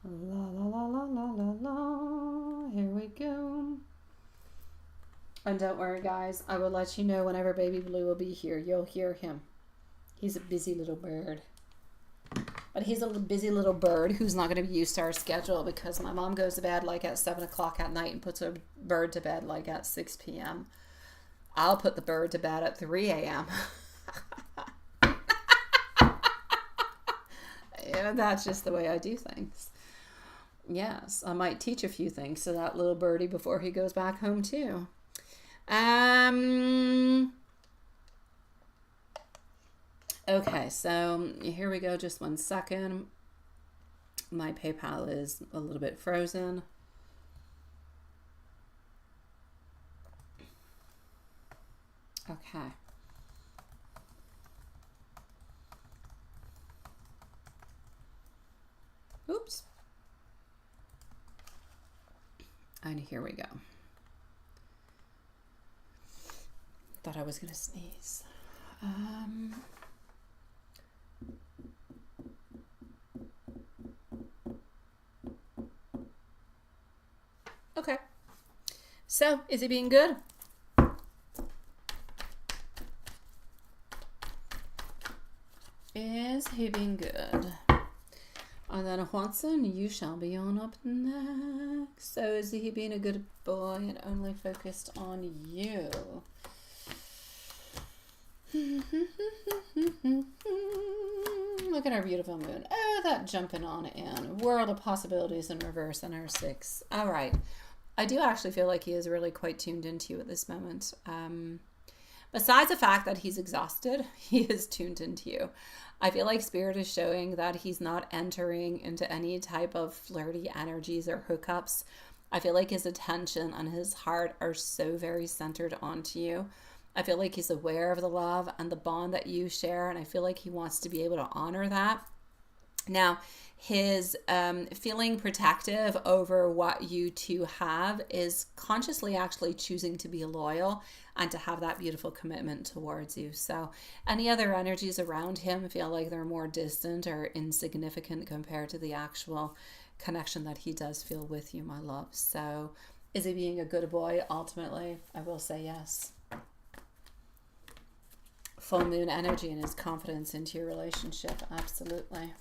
La la la la la la la. Here we go. And don't worry, guys. I will let you know whenever Baby Blue will be here. You'll hear him. He's a busy little bird. But he's a busy little bird who's not going to be used to our schedule because my mom goes to bed like at 7 o'clock at night and puts a bird to bed like at 6 p.m. I'll put the bird to bed at 3 a.m. Yeah, that's just the way I do things. Yes, I might teach a few things to that little birdie before he goes back home too. Okay, so here we go. Just 1 second. My PayPal is a little bit frozen. Okay. Oops. And here we go. Thought I was going to sneeze. Okay. So, is he being good? Is he being good? And then Watson, you shall be on up next. So is he being a good boy and only focused on you? Look at our beautiful moon. Oh, that jumping on in. World of possibilities in reverse in our 6. All right. I do actually feel like he is really quite tuned into you at this moment. Besides the fact that he's exhausted, he is tuned into you. I feel like Spirit is showing that he's not entering into any type of flirty energies or hookups. I feel like his attention and his heart are so very centered onto you. I feel like he's aware of the love and the bond that you share, and I feel like he wants to be able to honor that. Now, his feeling protective over what you two have is consciously actually choosing to be loyal and to have that beautiful commitment towards you. So any other energies around him feel like they're more distant or insignificant compared to the actual connection that he does feel with you, my love. So is he being a good boy? Ultimately, I will say yes. Full moon energy and his confidence into your relationship. Absolutely.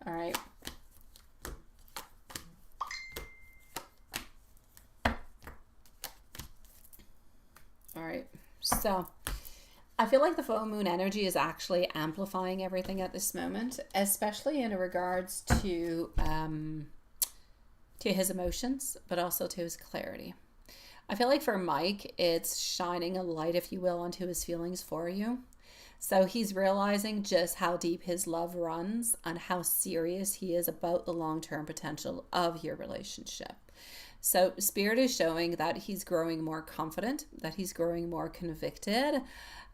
All right. All right. So I feel like the full moon energy is actually amplifying everything at this moment, especially in regards to his emotions, but also to his clarity. I feel like for Mike, it's shining a light, if you will, onto his feelings for you. So he's realizing just how deep his love runs and how serious he is about the long-term potential of your relationship. So Spirit is showing that he's growing more confident, that he's growing more convicted,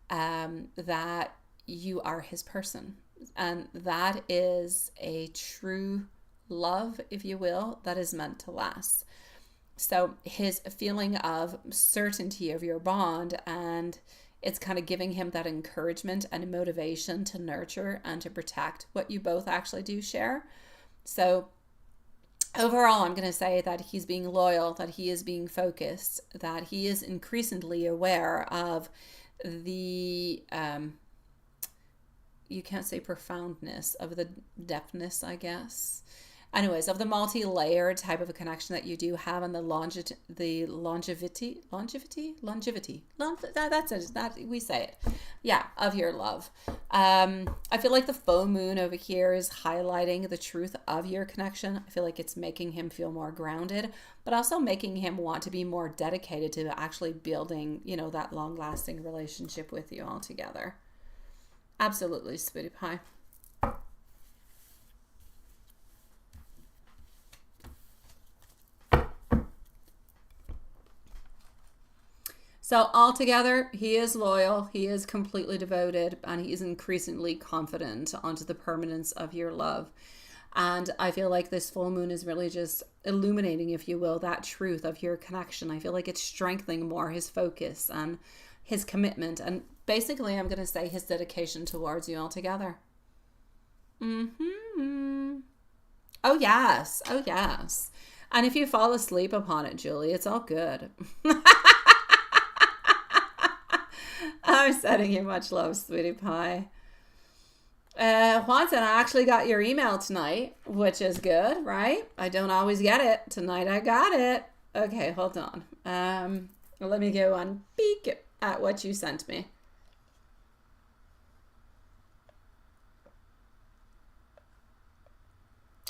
that you are his person. And that is a true love, if you will, that is meant to last. So his feeling of certainty of your bond, and it's kind of giving him that encouragement and motivation to nurture and to protect what you both actually do share. So overall, I'm going to say that he's being loyal, that he is being focused, that he is increasingly aware of the, you can't say profoundness, of the depthness, I guess. Anyways, of the multi-layered type of a connection that you do have, and the longevity, that's it, that we say it, yeah, of your love. I feel like the full moon over here is highlighting the truth of your connection. I feel like it's making him feel more grounded, but also making him want to be more dedicated to actually building, that long-lasting relationship with you all together. Absolutely, Sweetie Pie. So altogether, he is loyal, he is completely devoted, and he is increasingly confident onto the permanence of your love. And I feel like this full moon is really just illuminating, if you will, that truth of your connection. I feel like it's strengthening more his focus and his commitment. And basically, I'm going to say his dedication towards you altogether. Mm-hmm. Oh, yes. Oh, yes. And if you fall asleep upon it, Julie, it's all good. I'm sending you much love, sweetie pie. Juan said, I actually got your email tonight, which is good, right? I don't always get it. Tonight I got it. Okay, hold on. Let me go and peek at what you sent me.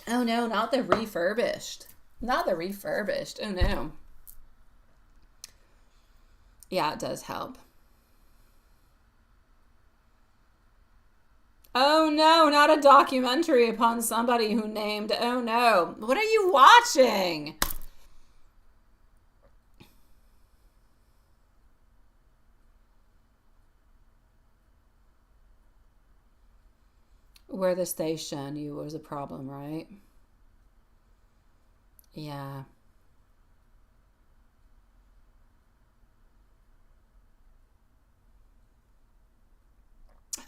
Oh no, not the refurbished. Not the refurbished. Oh no. Yeah, it does help. Oh no, not a documentary upon somebody who named. Oh no. What are you watching? Where the station you was a problem, right? Yeah.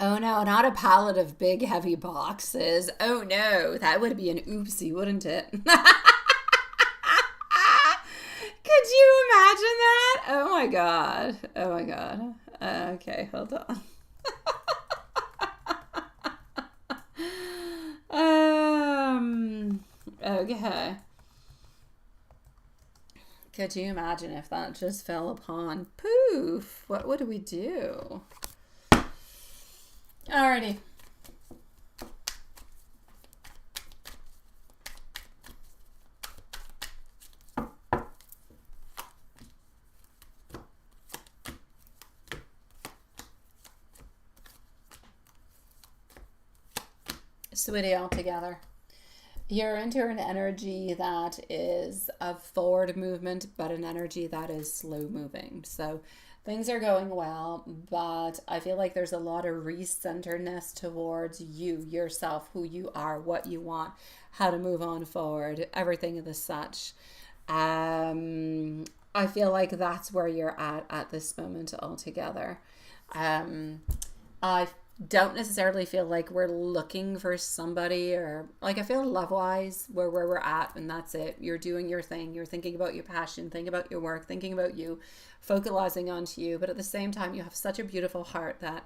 Oh no, not a pallet of big heavy boxes. Oh no, that would be an oopsie, wouldn't it? Could you imagine that? Oh my god. Oh my god. Okay, hold on. Okay. Could you imagine if that just fell upon? Poof. What would we do? Alrighty. Sweetie, all together. You're into an energy that is a forward movement, but an energy that is slow moving. So things are going well, but I feel like there's a lot of recenteredness towards you, yourself, who you are, what you want, how to move on forward, everything of the such. I feel like that's where you're at this moment altogether. Um, I don't necessarily feel like we're looking for somebody, or like I feel love wise where we're at, and that's it. You're doing your thing, you're thinking about your passion, thinking about your work, thinking about you, focalizing onto you, but at the same time you have such a beautiful heart that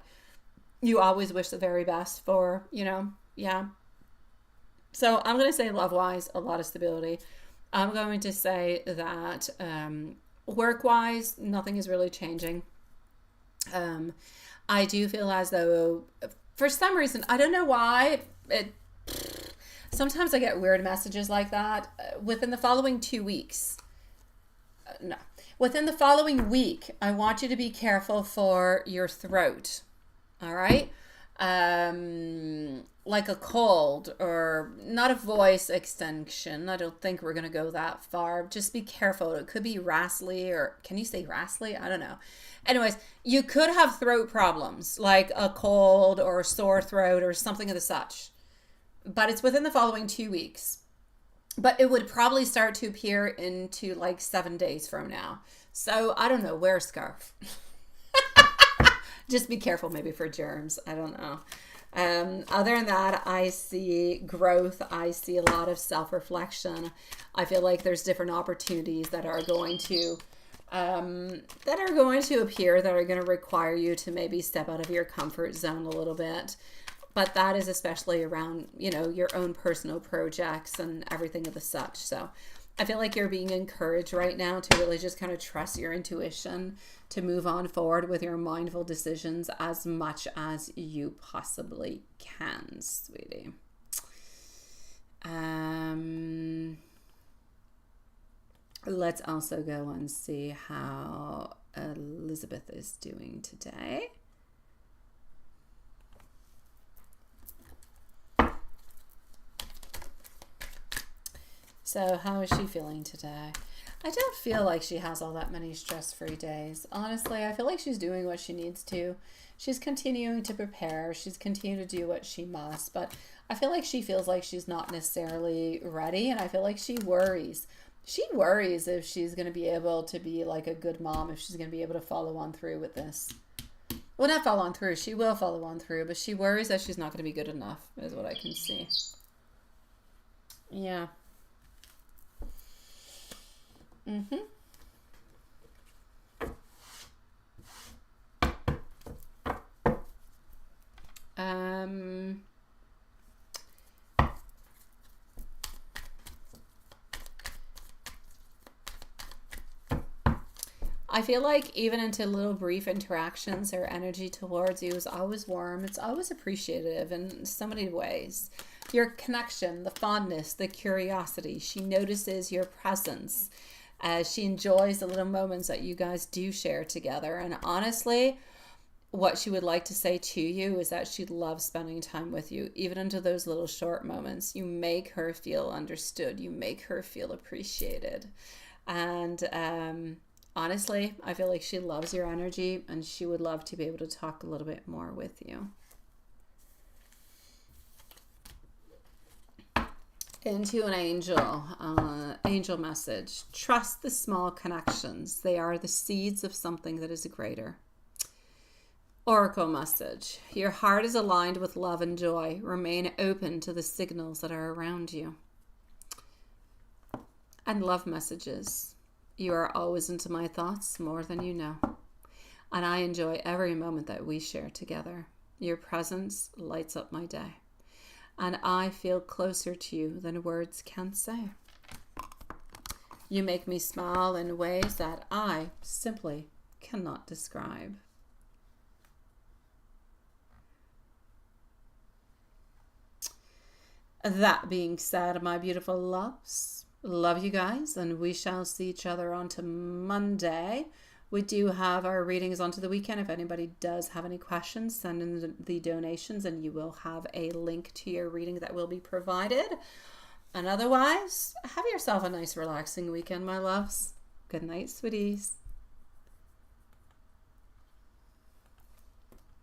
you always wish the very best for, yeah. So I'm going to say love wise, a lot of stability. I'm going to say that work wise, nothing is really changing. I do feel as though, for some reason, I don't know why, sometimes I get weird messages like that. Within the following 2 weeks, no, within the following week, I want you to be careful for your throat. All right? Like a cold, or not a voice extension. I don't think we're going to go that far. Just be careful. It could be raspy, or can you say raspy? I don't know. Anyways, you could have throat problems like a cold or a sore throat or something of the such. But it's within the following 2 weeks. But it would probably start to appear into like 7 days from now. So I don't know, wear a scarf. Just be careful maybe for germs. I don't know. Other than that, I see growth. I see a lot of self-reflection. I feel like there's different opportunities that are going to appear, that are going to require you to maybe step out of your comfort zone a little bit. But that is especially around, your own personal projects and everything of the such. So I feel like you're being encouraged right now to really just kind of trust your intuition, to move on forward with your mindful decisions as much as you possibly can, sweetie. Let's also go and see how Elizabeth is doing today. So how is she feeling today? I don't feel like she has all that many stress-free days. Honestly, I feel like she's doing what she needs to. She's continuing to prepare. She's continuing to do what she must. But I feel like she feels like she's not necessarily ready. And I feel like she worries. She worries if she's going to be able to be like a good mom, if she's going to be able to follow on through with this. Well, not follow on through. She will follow on through. But she worries that she's not going to be good enough, is what I can see. Yeah. Mm-hmm. I feel like even into little brief interactions, her energy towards you is always warm. It's always appreciative in so many ways. Your connection, the fondness, the curiosity. She notices your presence. She enjoys the little moments that you guys do share together. And honestly, what she would like to say to you is that she loves spending time with you, even into those little short moments. You make her feel understood. You make her feel appreciated. And honestly, I feel like she loves your energy and she would love to be able to talk a little bit more with you. Into an angel message. Trust the small connections. They are the seeds of something that is greater. Oracle message. Your heart is aligned with love and joy. Remain open to the signals that are around you. And love messages. You are always into my thoughts more than you know. And I enjoy every moment that we share together. Your presence lights up my day. And I feel closer to you than words can say. You make me smile in ways that I simply cannot describe. That being said, my beautiful loves, love you guys, and we shall see each other on to Monday. We do have our readings onto the weekend. If anybody does have any questions, send in the donations and you will have a link to your reading that will be provided. And otherwise, have yourself a nice relaxing weekend, my loves. Good night, sweeties.